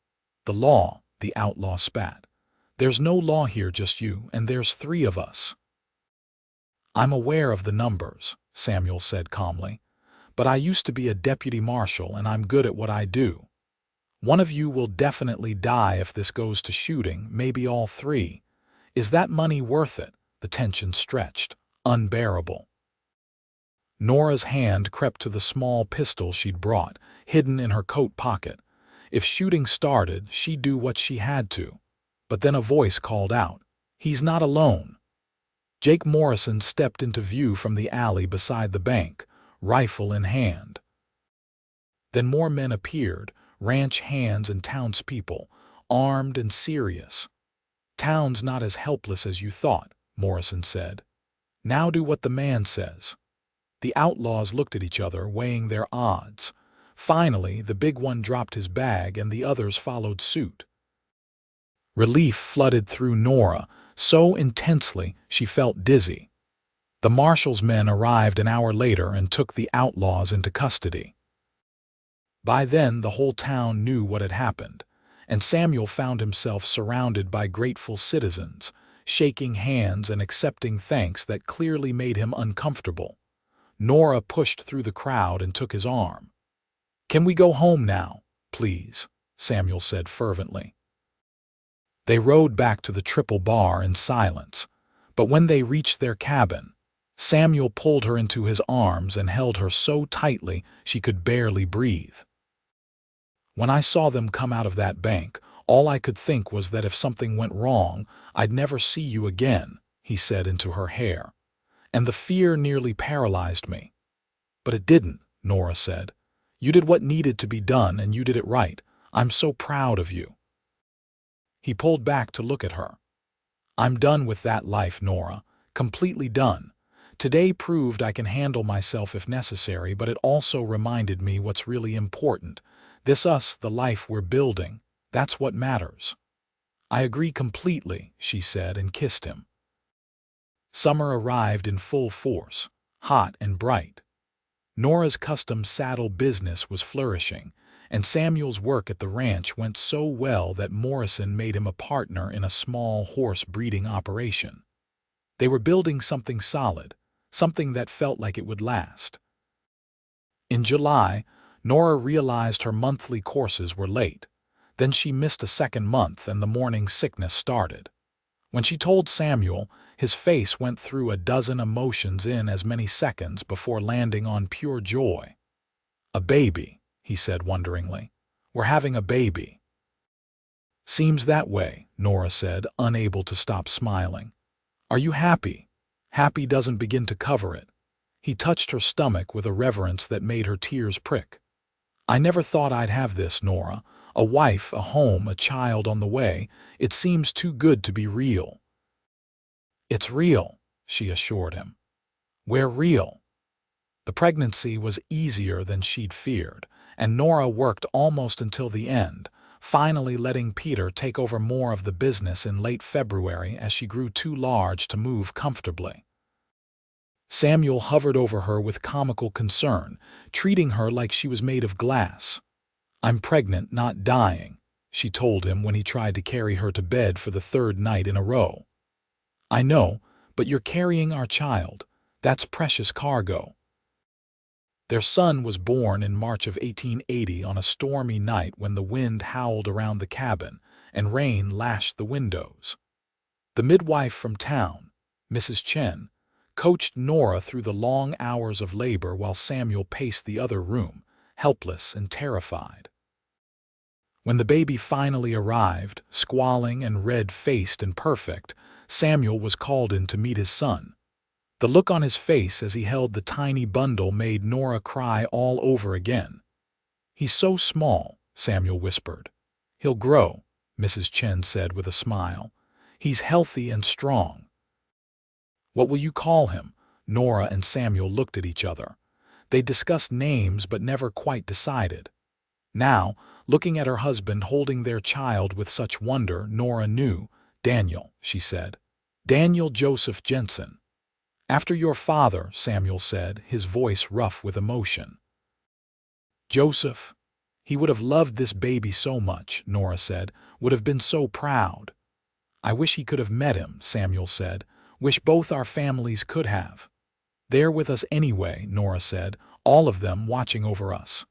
"The law," the outlaw spat. "There's no law here, just you, and there's 3 of us." "I'm aware of the numbers," Samuel said calmly. "But I used to be a deputy marshal and I'm good at what I do. One of you will definitely die if this goes to shooting, maybe all 3. Is that money worth it?" The tension stretched, unbearable. Nora's hand crept to the small pistol she'd brought, hidden in her coat pocket. If shooting started, she'd do what she had to. But then a voice called out, "He's not alone." Jake Morrison stepped into view from the alley beside the bank, rifle in hand. Then more men appeared, ranch hands and townspeople, armed and serious. "Town's not as helpless as you thought," Morrison said. "Now do what the man says." The outlaws looked at each other, weighing their odds. Finally, the big one dropped his bag and the others followed suit. Relief flooded through Nora, so intensely she felt dizzy. The marshal's men arrived an hour later and took the outlaws into custody. By then, the whole town knew what had happened, and Samuel found himself surrounded by grateful citizens, shaking hands and accepting thanks that clearly made him uncomfortable. Nora pushed through the crowd and took his arm. "Can we go home now, please?" Samuel said fervently. They rode back to the Triple Bar in silence, but when they reached their cabin, Samuel pulled her into his arms and held her so tightly she could barely breathe. "When I saw them come out of that bank, all I could think was that if something went wrong, I'd never see you again," he said into her hair. "And the fear nearly paralyzed me." "But it didn't," Nora said. "You did what needed to be done and you did it right. I'm so proud of you." He pulled back to look at her. "I'm done with that life, Nora. Completely done. Today proved I can handle myself if necessary, but it also reminded me what's really important. This us, the life we're building, that's what matters." "I agree completely," she said and kissed him. Summer arrived in full force, hot and bright. Nora's custom saddle business was flourishing, and Samuel's work at the ranch went so well that Morrison made him a partner in a small horse breeding operation. They were building something solid, something that felt like it would last. In July, Nora realized her monthly courses were late. Then she missed a second month and the morning sickness started. When she told Samuel, his face went through a dozen emotions in as many seconds before landing on pure joy. "A baby," he said wonderingly. "We're having a baby." "Seems that way," Nora said, unable to stop smiling. "Are you happy?" "Happy doesn't begin to cover it." He touched her stomach with a reverence that made her tears prick. "I never thought I'd have this, Nora. A wife, a home, a child on the way. It seems too good to be real." "It's real," she assured him. "We're real." The pregnancy was easier than she'd feared, and Nora worked almost until the end, finally letting Peter take over more of the business in late February as she grew too large to move comfortably. Samuel hovered over her with comical concern, treating her like she was made of glass. "I'm pregnant, not dying," she told him when he tried to carry her to bed for the third night in a row. "I know, but you're carrying our child. That's precious cargo." Their son was born in March of 1880 on a stormy night when the wind howled around the cabin and rain lashed the windows. The midwife from town, Mrs. Chen, coached Nora through the long hours of labor while Samuel paced the other room, helpless and terrified. When the baby finally arrived, squalling and red-faced and perfect, Samuel was called in to meet his son. The look on his face as he held the tiny bundle made Nora cry all over again. "He's so small," Samuel whispered. "He'll grow," Mrs. Chen said with a smile. "He's healthy and strong." "What will you call him?" Nora and Samuel looked at each other. They discussed names but never quite decided. Now, looking at her husband holding their child with such wonder, Nora knew. "Daniel," she said. "Daniel Joseph Jensen." "After your father," Samuel said, his voice rough with emotion. "Joseph. He would have loved this baby so much," Nora said, "would have been so proud." "I wish he could have met him," Samuel said. "Wish both our families could have." "They're with us anyway," Nora said, "all of them watching over us."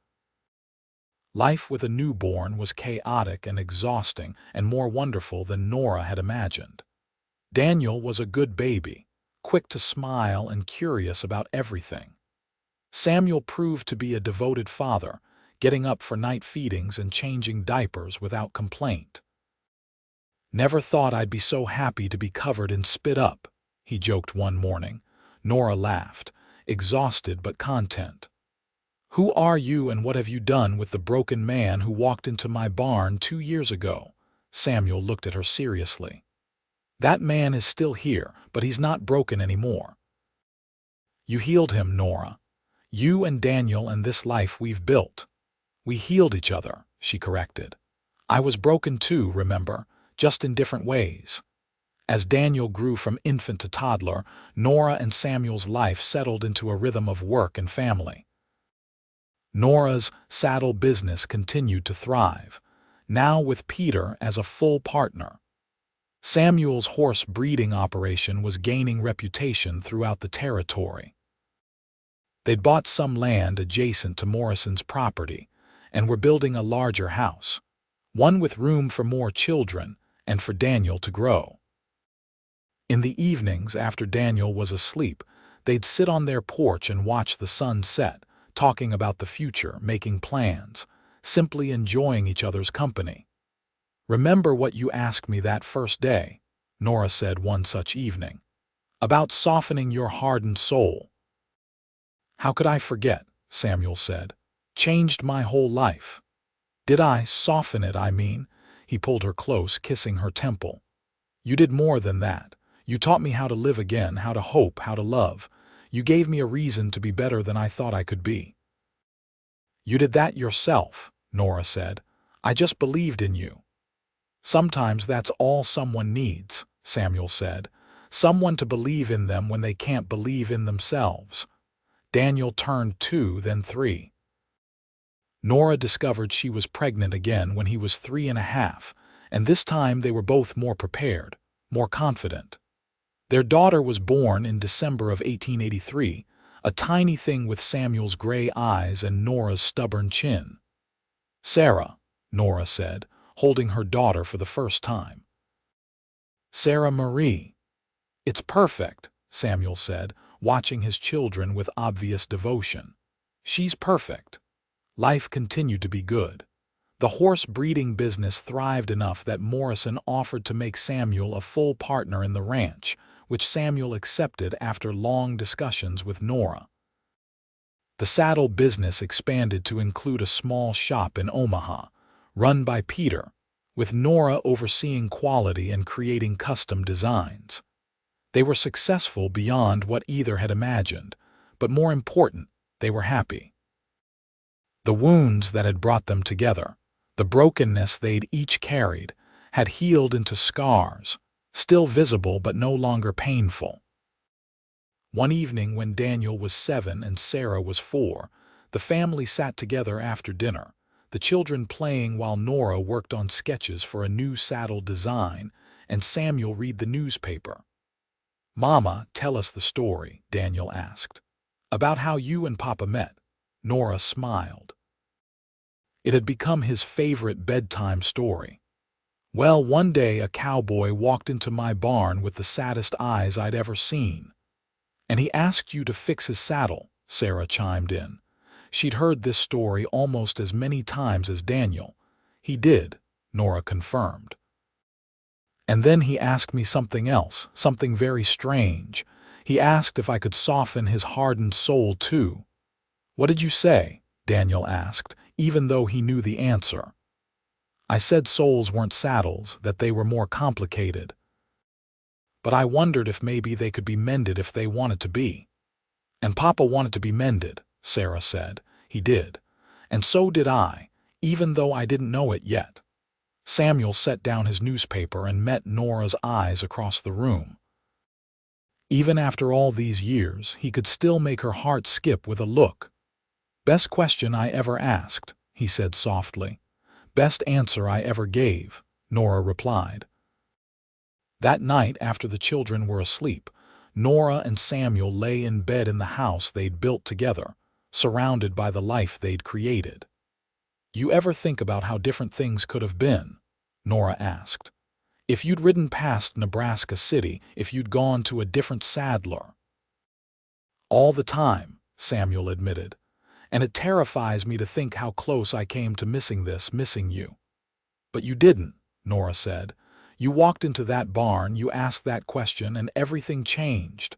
Life with a newborn was chaotic and exhausting and more wonderful than Nora had imagined. Daniel was a good baby, quick to smile and curious about everything. Samuel proved to be a devoted father, getting up for night feedings and changing diapers without complaint. "Never thought I'd be so happy to be covered in spit up," he joked one morning. Nora laughed, exhausted but content. "Who are you and what have you done with the broken man who walked into my barn 2 years ago?" Samuel looked at her seriously. "That man is still here, but he's not broken anymore." "You healed him, Nora. You and Daniel and this life we've built." "We healed each other," she corrected. "I was broken too, remember, just in different ways." As Daniel grew from infant to toddler, Nora and Samuel's life settled into a rhythm of work and family. Nora's saddle business continued to thrive, now with Peter as a full partner. Samuel's horse breeding operation was gaining reputation throughout the territory. They'd bought some land adjacent to Morrison's property and were building a larger house, one with room for more children and for Daniel to grow. In the evenings after Daniel was asleep, they'd sit on their porch and watch the sun set, talking about the future, making plans, simply enjoying each other's company. "Remember what you asked me that first day," Nora said one such evening, "about softening your hardened soul." "How could I forget?" Samuel said. "Changed my whole life." "Did I soften it, I mean?" He pulled her close, kissing her temple. "You did more than that. You taught me how to live again, how to hope, how to love. You gave me a reason to be better than I thought I could be." "You did that yourself," Nora said. "I just believed in you." "Sometimes that's all someone needs," Samuel said. "Someone to believe in them when they can't believe in themselves." Daniel turned 2, then 3. Nora discovered she was pregnant again when he was 3.5, and this time they were both more prepared, more confident. Their daughter was born in December of 1883, a tiny thing with Samuel's gray eyes and Nora's stubborn chin. "Sarah," Nora said, holding her daughter for the first time. "Sarah Marie." "It's perfect," Samuel said, watching his children with obvious devotion. "She's perfect." Life continued to be good. The horse breeding business thrived enough that Morrison offered to make Samuel a full partner in the ranch, which Samuel accepted after long discussions with Nora. The saddle business expanded to include a small shop in Omaha, run by Peter, with Nora overseeing quality and creating custom designs. They were successful beyond what either had imagined, but more important, they were happy. The wounds that had brought them together, the brokenness they'd each carried, had healed into scars, still visible but no longer painful. One evening when Daniel was 7 and Sarah was 4, the family sat together after dinner, the children playing while Nora worked on sketches for a new saddle design and Samuel read the newspaper. "Mama, tell us the story," Daniel asked. "About how you and Papa met." Nora smiled. It had become his favorite bedtime story. "Well, one day a cowboy walked into my barn with the saddest eyes I'd ever seen. And he asked you to fix his saddle," Sarah chimed in. She'd heard this story almost as many times as Daniel. "He did," Nora confirmed. "And then he asked me something else, something very strange. He asked if I could soften his hardened soul too." "What did you say?" Daniel asked, even though he knew the answer. "I said souls weren't saddles, that they were more complicated. But I wondered if maybe they could be mended if they wanted to be." "And Papa wanted to be mended," Sarah said. "He did. And so did I, even though I didn't know it yet." Samuel set down his newspaper and met Nora's eyes across the room. Even after all these years, he could still make her heart skip with a look. "Best question I ever asked," he said softly. "Best answer I ever gave," Nora replied. That night, after the children were asleep, Nora and Samuel lay in bed in the house they'd built together, surrounded by the life they'd created. "You ever think about how different things could have been?" Nora asked. "If you'd ridden past Nebraska City, if you'd gone to a different saddler?" "All the time," Samuel admitted. "And it terrifies me to think how close I came to missing you." "But you didn't," Nora said. "You walked into that barn, you asked that question, and everything changed."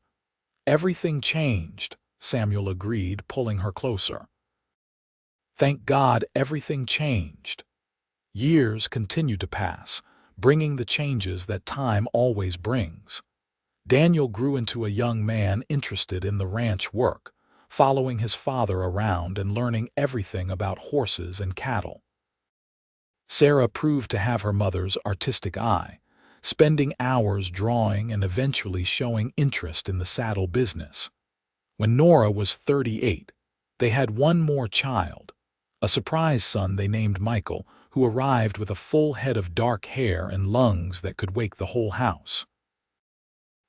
"Everything changed," Samuel agreed, pulling her closer. "Thank God everything changed." Years continued to pass, bringing the changes that time always brings. Daniel grew into a young man interested in the ranch work, following his father around and learning everything about horses and cattle. Sarah proved to have her mother's artistic eye, spending hours drawing and eventually showing interest in the saddle business. When Nora was 38, they had one more child, a surprise son they named Michael, who arrived with a full head of dark hair and lungs that could wake the whole house.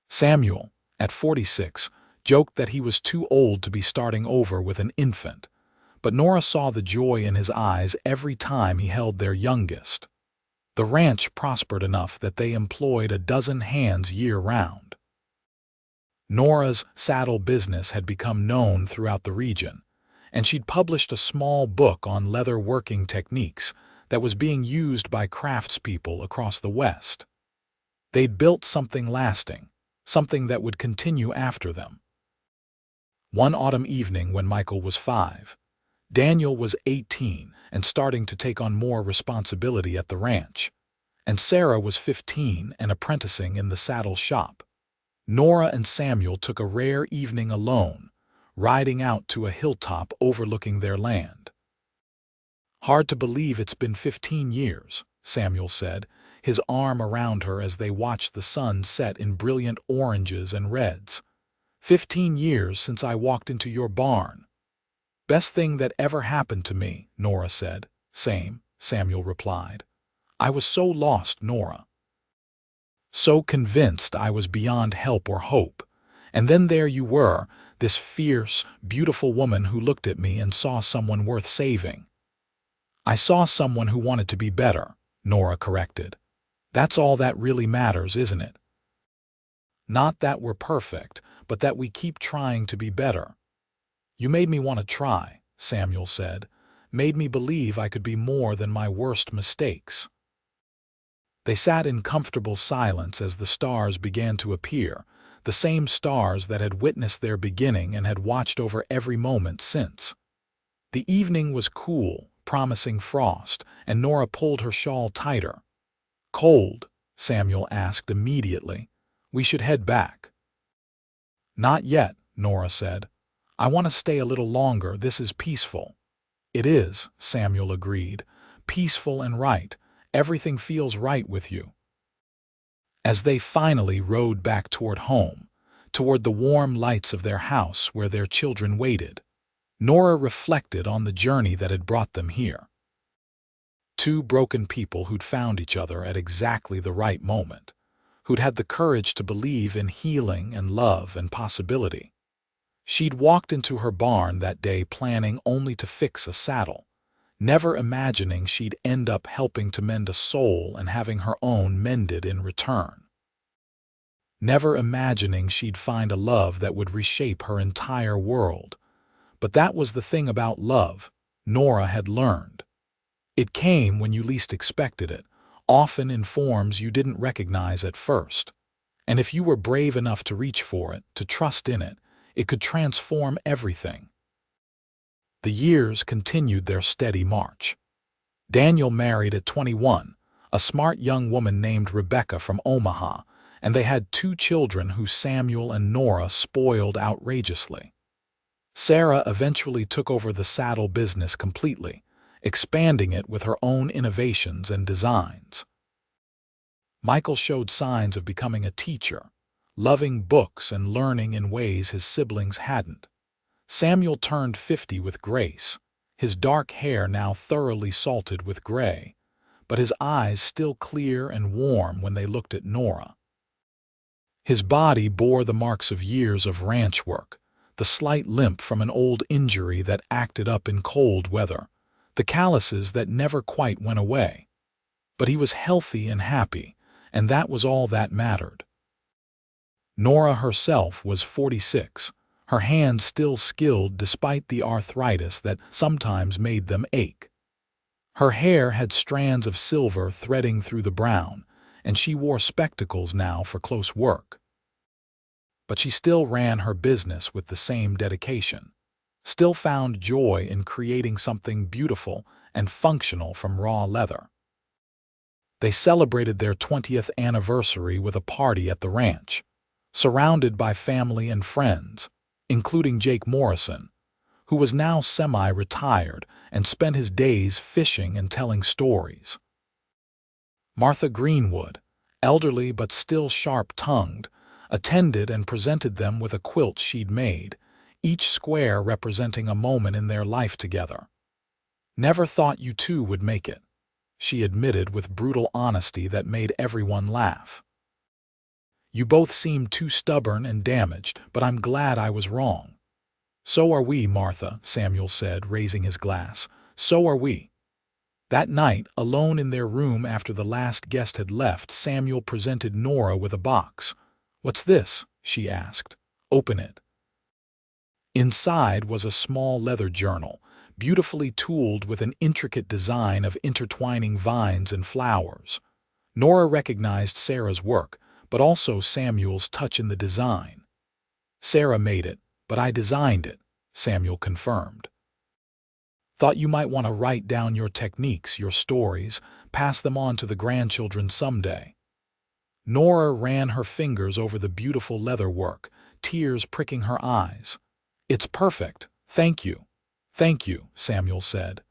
Samuel, at 46, joked that he was too old to be starting over with an infant, but Nora saw the joy in his eyes every time he held their youngest. The ranch prospered enough that they employed a dozen hands year-round. Nora's saddle business had become known throughout the region, and she'd published a small book on leather working techniques that was being used by craftspeople across the West. They'd built something lasting, something that would continue after them. One autumn evening when Michael was 5, Daniel was 18 and starting to take on more responsibility at the ranch, and Sarah was 15 and apprenticing in the saddle shop. Nora and Samuel took a rare evening alone, riding out to a hilltop overlooking their land. "Hard to believe it's been 15 years, Samuel said, his arm around her as they watched the sun set in brilliant oranges and reds. 15 years since I walked into your barn." "Best thing that ever happened to me," Nora said. "Same," Samuel replied. "I was so lost, Nora. So convinced I was beyond help or hope. And then there you were, this fierce, beautiful woman who looked at me and saw someone worth saving." "I saw someone who wanted to be better," Nora corrected. "That's all that really matters, isn't it? Not that we're perfect, but that we keep trying to be better." "You made me want to try," Samuel said. "Made me believe I could be more than my worst mistakes." They sat in comfortable silence as the stars began to appear, the same stars that had witnessed their beginning and had watched over every moment since. The evening was cool, promising frost, and Nora pulled her shawl tighter. "Cold?" Samuel asked immediately. "We should head back." "Not yet," Nora said. "I want to stay a little longer. This is peaceful." "It is," Samuel agreed. "Peaceful and right. Everything feels right with you." As they finally rode back toward home, toward the warm lights of their house where their children waited, Nora reflected on the journey that had brought them here. Two broken people who'd found each other at exactly the right moment, who'd had the courage to believe in healing and love and possibility. She'd walked into her barn that day planning only to fix a saddle, never imagining she'd end up helping to mend a soul and having her own mended in return. Never imagining she'd find a love that would reshape her entire world. But that was the thing about love, Nora had learned. It came when you least expected it, often in forms you didn't recognize at first. And if you were brave enough to reach for it, to trust in it, it could transform everything. The years continued their steady march. Daniel married at 21, a smart young woman named Rebecca from Omaha, and they had 2 children who Samuel and Nora spoiled outrageously. Sarah eventually took over the saddle business completely, expanding it with her own innovations and designs. Michael showed signs of becoming a teacher, loving books and learning in ways his siblings hadn't. Samuel turned 50 with grace, his dark hair now thoroughly salted with gray, but his eyes still clear and warm when they looked at Nora. His body bore the marks of years of ranch work, the slight limp from an old injury that acted up in cold weather, the calluses that never quite went away. But he was healthy and happy, and that was all that mattered. Nora herself was 46, her hands still skilled despite the arthritis that sometimes made them ache. Her hair had strands of silver threading through the brown, and she wore spectacles now for close work. But she still ran her business with the same dedication, still found joy in creating something beautiful and functional from raw leather. They celebrated their 20th anniversary with a party at the ranch, surrounded by family and friends, including Jake Morrison, who was now semi-retired and spent his days fishing and telling stories. Martha Greenwood, elderly but still sharp-tongued, attended and presented them with a quilt she'd made, each square representing a moment in their life together. "Never thought you two would make it," she admitted with brutal honesty that made everyone laugh. "You both seem too stubborn and damaged, but I'm glad I was wrong." "So are we, Martha," Samuel said, raising his glass. "So are we." That night, alone in their room after the last guest had left, Samuel presented Nora with a box. "What's this?" she asked. "Open it." Inside was a small leather journal, beautifully tooled with an intricate design of intertwining vines and flowers. Nora recognized Sarah's work, but also Samuel's touch in the design. "Sarah made it, but I designed it," Samuel confirmed. "Thought you might want to write down your techniques, your stories, pass them on to the grandchildren someday." Nora ran her fingers over the beautiful leather work, tears pricking her eyes. "It's perfect. Thank you." "Thank you," Samuel said.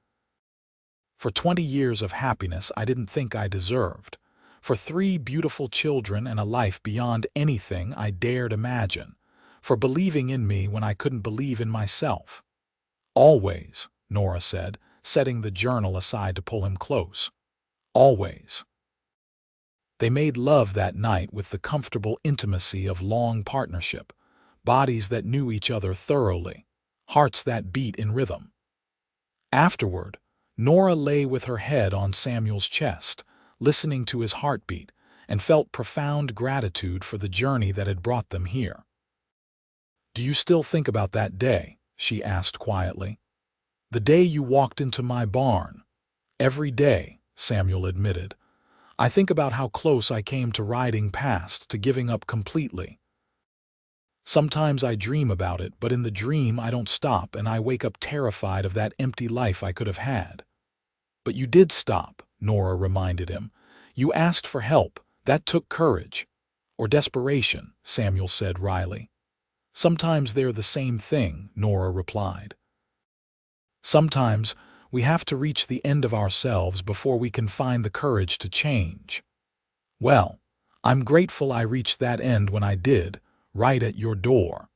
"For 20 years of happiness I didn't think I deserved. For 3 beautiful children and a life beyond anything I dared imagine. For believing in me when I couldn't believe in myself." "Always," Nora said, setting the journal aside to pull him close. "Always." They made love that night with the comfortable intimacy of long partnership, bodies that knew each other thoroughly, hearts that beat in rhythm. Afterward, Nora lay with her head on Samuel's chest, listening to his heartbeat, and felt profound gratitude for the journey that had brought them here. "Do you still think about that day?" she asked quietly. "The day you walked into my barn?" "Every day," Samuel admitted. "I think about how close I came to riding past, to giving up completely. Sometimes I dream about it, but in the dream I don't stop and I wake up terrified of that empty life I could have had." But you did stop, Nora reminded him. You asked for help. That took courage. Or desperation, Samuel said wryly. Sometimes they're the same thing, Nora replied. Sometimes we have to reach the end of ourselves before we can find the courage to change. Well, I'm grateful I reached that end when I did, right at your door.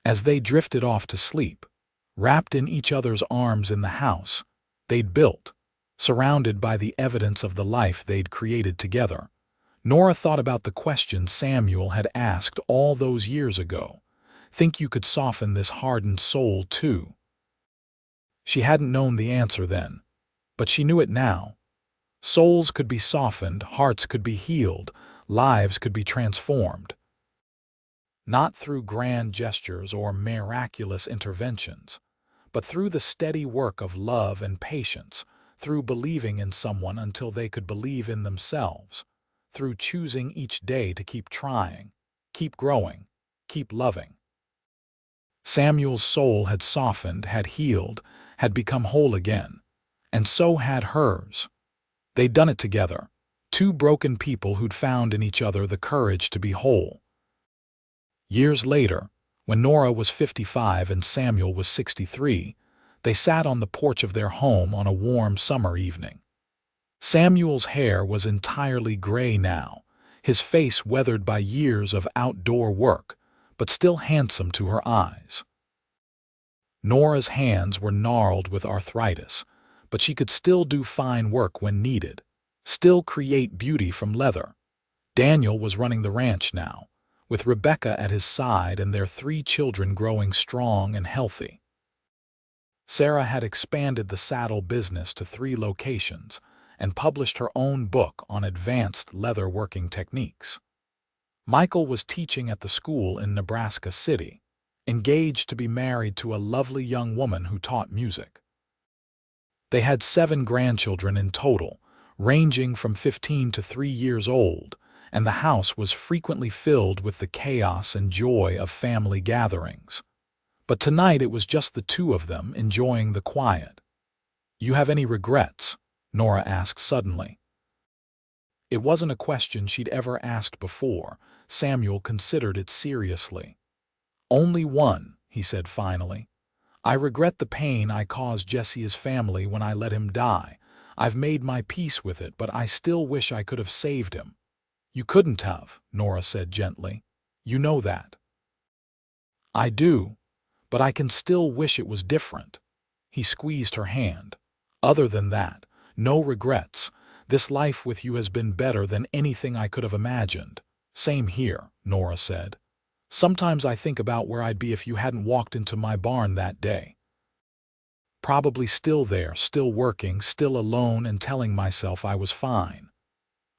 As they drifted off to sleep, wrapped in each other's arms in the house they'd built, surrounded by the evidence of the life they'd created together, Nora thought about the question Samuel had asked all those years ago. Think you could soften this hardened soul too? She hadn't known the answer then, but she knew it now. Souls could be softened, hearts could be healed, lives could be transformed. Not through grand gestures or miraculous interventions, but through the steady work of love and patience, through believing in someone until they could believe in themselves, through choosing each day to keep trying, keep growing, keep loving. Samuel's soul had softened, had healed, had become whole again, and so had hers. They'd done it together, two broken people who'd found in each other the courage to be whole. Years later, when Nora was 55 and Samuel was 63, they sat on the porch of their home on a warm summer evening. Samuel's hair was entirely gray now, his face weathered by years of outdoor work, but still handsome to her eyes. Nora's hands were gnarled with arthritis, but she could still do fine work when needed, still create beauty from leather. Daniel was running the ranch now, with Rebecca at his side and their 3 children growing strong and healthy. Sarah had expanded the saddle business to 3 locations and published her own book on advanced leather working techniques. Michael was teaching at the school in Nebraska City, engaged to be married to a lovely young woman who taught music. They had 7 grandchildren in total, ranging from 15 to 3 years old, and the house was frequently filled with the chaos and joy of family gatherings. But tonight it was just the 2 of them enjoying the quiet. "You have any regrets?" Nora asked suddenly. It wasn't a question she'd ever asked before. Samuel considered it seriously. "Only one," he said finally. "I regret the pain I caused Jesse's family when I let him die. I've made my peace with it, but I still wish I could have saved him." "You couldn't have," Nora said gently. "You know that." "I do, but I can still wish it was different." He squeezed her hand. "Other than that, no regrets. This life with you has been better than anything I could have imagined." "Same here," Nora said. "Sometimes I think about where I'd be if you hadn't walked into my barn that day. Probably still there, still working, still alone and telling myself I was fine."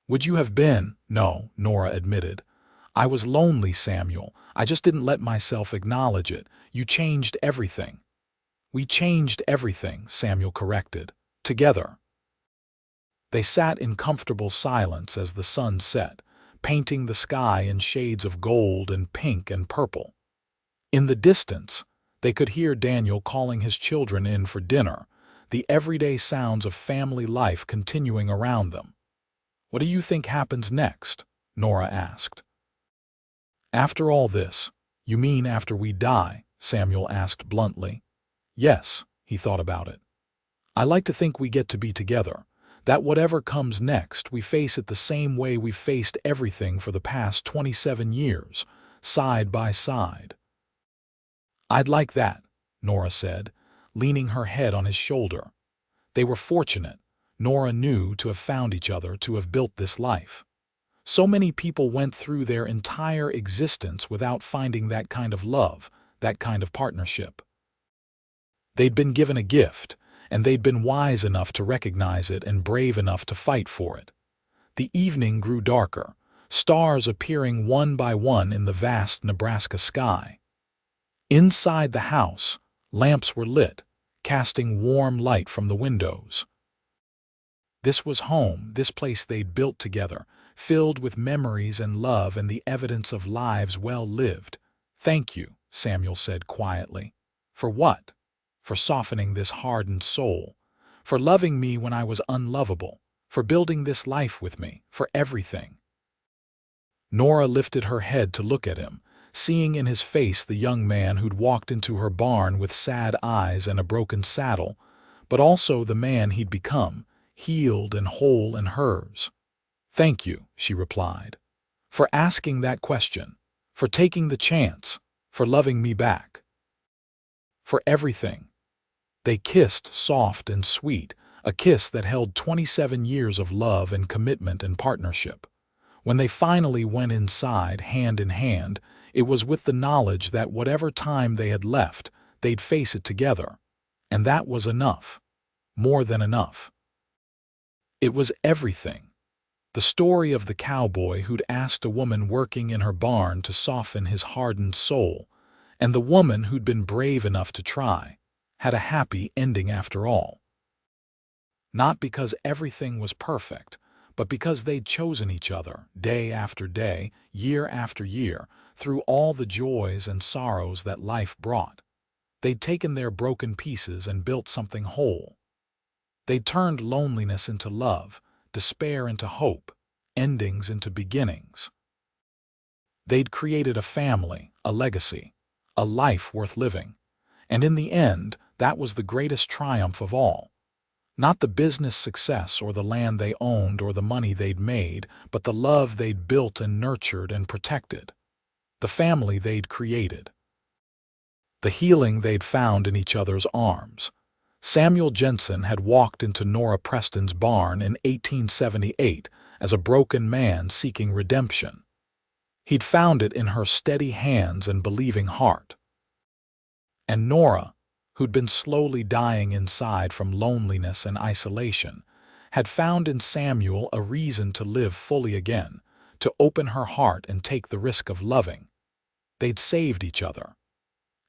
"Would you have been?" "No," Nora admitted. "I was lonely, Samuel. I just didn't let myself acknowledge it. You changed everything." "We changed everything," Samuel corrected. "Together." They sat in comfortable silence as the sun set, painting the sky in shades of gold and pink and purple. In the distance, they could hear Daniel calling his children in for dinner, the everyday sounds of family life continuing around them. "What do you think happens next?" Nora asked. "After all this, you mean after we die?" Samuel asked bluntly. "Yes," he thought about it. "I like to think we get to be together, that whatever comes next, we face it the same way we've faced everything for the past 27 years, side by side." "I'd like that," Nora said, leaning her head on his shoulder. They were fortunate, Nora knew, to have found each other, to have built this life. So many people went through their entire existence without finding that kind of love, that kind of partnership. They'd been given a gift, and they'd been wise enough to recognize it and brave enough to fight for it. The evening grew darker, stars appearing one by one in the vast Nebraska sky. Inside the house, lamps were lit, casting warm light from the windows. This was home, this place they'd built together, filled with memories and love and the evidence of lives well lived. "Thank you," Samuel said quietly. "For what?" "For softening this hardened soul, for loving me when I was unlovable, for building this life with me, for everything." Nora lifted her head to look at him, seeing in his face the young man who'd walked into her barn with sad eyes and a broken saddle, but also the man he'd become, healed and whole in hers. "Thank you," she replied, "for asking that question, for taking the chance, for loving me back. For everything." They kissed soft and sweet, a kiss that held 27 years of love and commitment and partnership. When they finally went inside, hand in hand, it was with the knowledge that whatever time they had left, they'd face it together. And that was enough. More than enough. It was everything. The story of the cowboy who'd asked a woman working in her barn to soften his hardened soul, and the woman who'd been brave enough to try, had a happy ending after all. Not because everything was perfect, but because they'd chosen each other, day after day, year after year, through all the joys and sorrows that life brought. They'd taken their broken pieces and built something whole. They'd turned loneliness into love, despair into hope, endings into beginnings. They'd created a family, a legacy, a life worth living. And in the end, that was the greatest triumph of all. Not the business success or the land they owned or the money they'd made, but the love they'd built and nurtured and protected. The family they'd created. The healing they'd found in each other's arms. Samuel Jensen had walked into Nora Preston's barn in 1878 as a broken man seeking redemption. He'd found it in her steady hands and believing heart. And Nora, who'd been slowly dying inside from loneliness and isolation, had found in Samuel a reason to live fully again, to open her heart and take the risk of loving. They'd saved each other.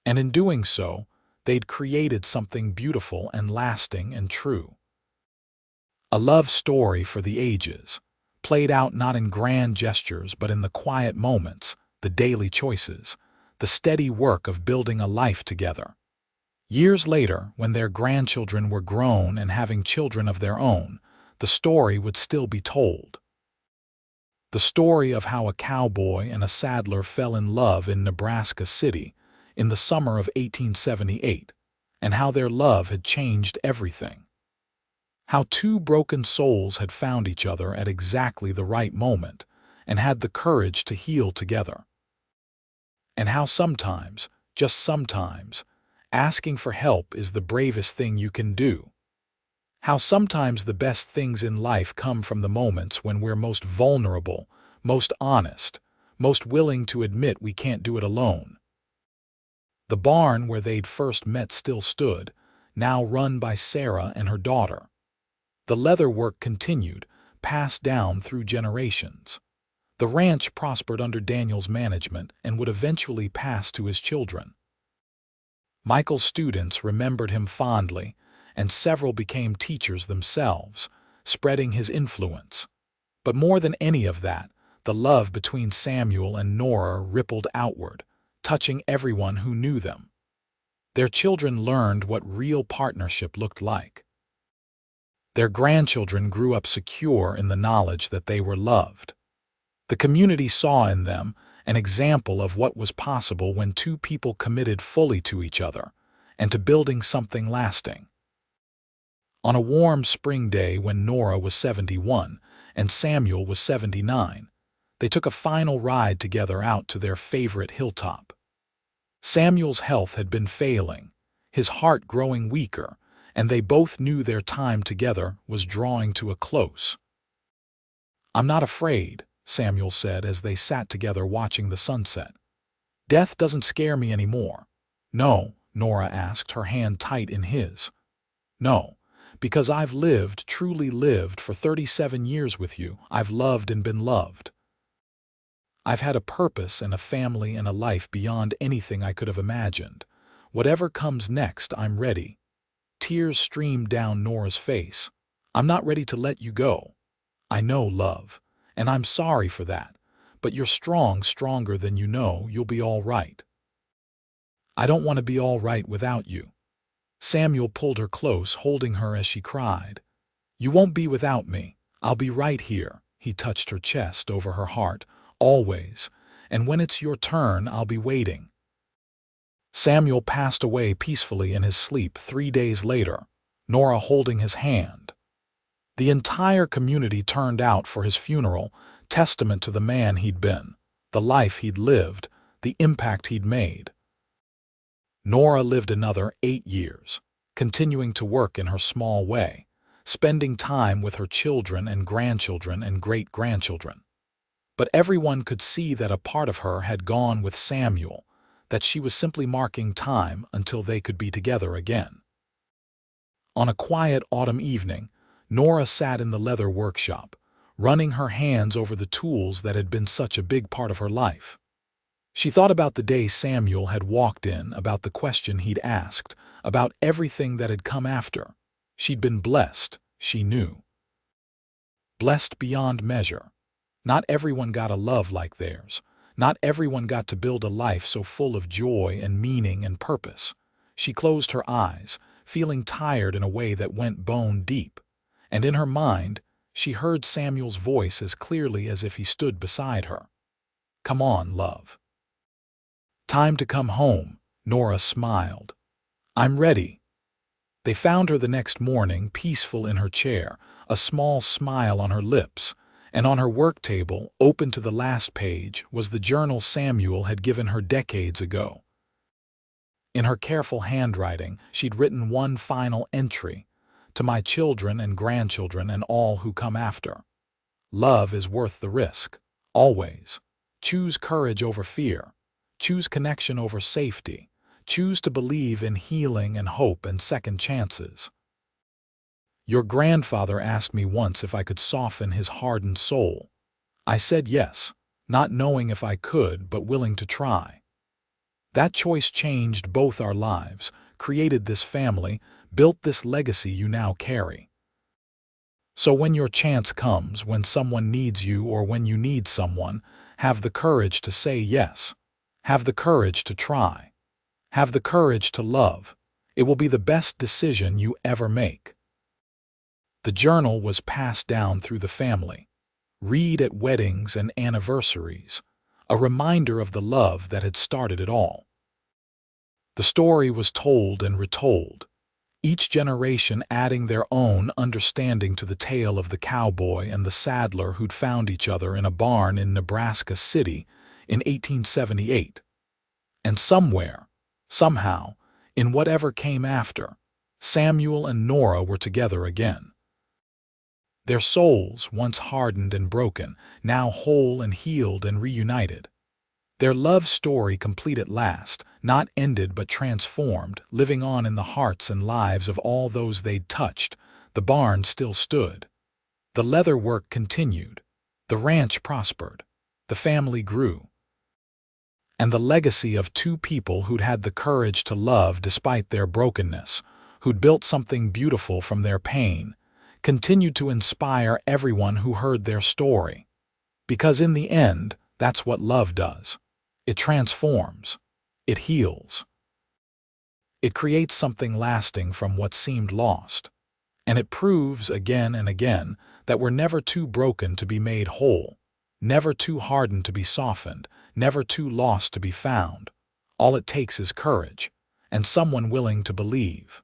And in doing so, they'd created something beautiful and lasting and true. A love story for the ages, played out not in grand gestures but in the quiet moments, the daily choices, the steady work of building a life together. Years later, when their grandchildren were grown and having children of their own, the story would still be told. The story of how a cowboy and a saddler fell in love in Nebraska City in the summer of 1878, and how their love had changed everything. How two broken souls had found each other at exactly the right moment and had the courage to heal together. And how sometimes, just sometimes, asking for help is the bravest thing you can do. How sometimes the best things in life come from the moments when we're most vulnerable, most honest, most willing to admit we can't do it alone. The barn where they'd first met still stood, now run by Sarah and her daughter. The leather work continued, passed down through generations. The ranch prospered under Daniel's management and would eventually pass to his children. Michael's students remembered him fondly, and several became teachers themselves, spreading his influence. But more than any of that, the love between Samuel and Nora rippled outward, touching everyone who knew them. Their children learned what real partnership looked like. Their grandchildren grew up secure in the knowledge that they were loved. The community saw in them an example of what was possible when two people committed fully to each other and to building something lasting. On a warm spring day when Nora was 71 and Samuel was 79, they took a final ride together out to their favorite hilltop. Samuel's health had been failing, his heart growing weaker, and they both knew their time together was drawing to a close. "I'm not afraid," Samuel said as they sat together watching the sunset. "Death doesn't scare me anymore." "No," Nora asked, her hand tight in his. "No, because I've lived, truly lived, for 37 years with you. I've loved and been loved. I've had a purpose and a family and a life beyond anything I could have imagined. Whatever comes next, I'm ready." Tears streamed down Nora's face. "I'm not ready to let you go. I know, love. And I'm sorry for that, but you're strong, stronger than you know. You'll be all right." "I don't want to be all right without you." Samuel pulled her close, holding her as she cried. "You won't be without me. I'll be right here." He touched her chest over her heart. "Always. And when it's your turn, I'll be waiting." Samuel passed away peacefully in his sleep 3 days later, Nora holding his hand. The entire community turned out for his funeral, testament to the man he'd been, the life he'd lived, the impact he'd made. Nora lived another 8 years, continuing to work in her small way, spending time with her children and grandchildren and great-grandchildren. But everyone could see that a part of her had gone with Samuel, that she was simply marking time until they could be together again. On a quiet autumn evening, Nora sat in the leather workshop, running her hands over the tools that had been such a big part of her life. She thought about the day Samuel had walked in, about the question he'd asked, about everything that had come after. She'd been blessed, she knew. Blessed beyond measure. Not everyone got a love like theirs. Not everyone got to build a life so full of joy and meaning and purpose. She closed her eyes, feeling tired in a way that went bone deep. And in her mind, she heard Samuel's voice as clearly as if he stood beside her. "Come on, love." "Time to come home," Nora smiled. "I'm ready." They found her the next morning, peaceful in her chair, a small smile on her lips, and on her work table, open to the last page, was the journal Samuel had given her decades ago. In her careful handwriting, she'd written one final entry: "To my children and grandchildren and all who come after. Love is worth the risk. Always. Choose courage over fear. Choose connection over safety. Choose to believe in healing and hope and second chances. Your grandfather asked me once if I could soften his hardened soul. I said yes, not knowing if I could, but willing to try. That choice changed both our lives, created this family, built this legacy you now carry. So when your chance comes, when someone needs you or when you need someone, have the courage to say yes. Have the courage to try. Have the courage to love. It will be the best decision you ever make." The journal was passed down through the family. Read at weddings and anniversaries, a reminder of the love that had started it all. The story was told and retold, each generation adding their own understanding to the tale of the cowboy and the saddler who'd found each other in a barn in Nebraska City in 1878. And somewhere, somehow, in whatever came after, Samuel and Nora were together again. Their souls, once hardened and broken, now whole and healed and reunited. Their love story complete at last, not ended but transformed, living on in the hearts and lives of all those they'd touched. The barn still stood. The leather work continued. The ranch prospered. The family grew. And the legacy of two people who'd had the courage to love despite their brokenness, who'd built something beautiful from their pain, continued to inspire everyone who heard their story. Because in the end, that's what love does. It transforms. It heals. It creates something lasting from what seemed lost. And it proves again and again that we're never too broken to be made whole, never too hardened to be softened, never too lost to be found. All it takes is courage, and someone willing to believe.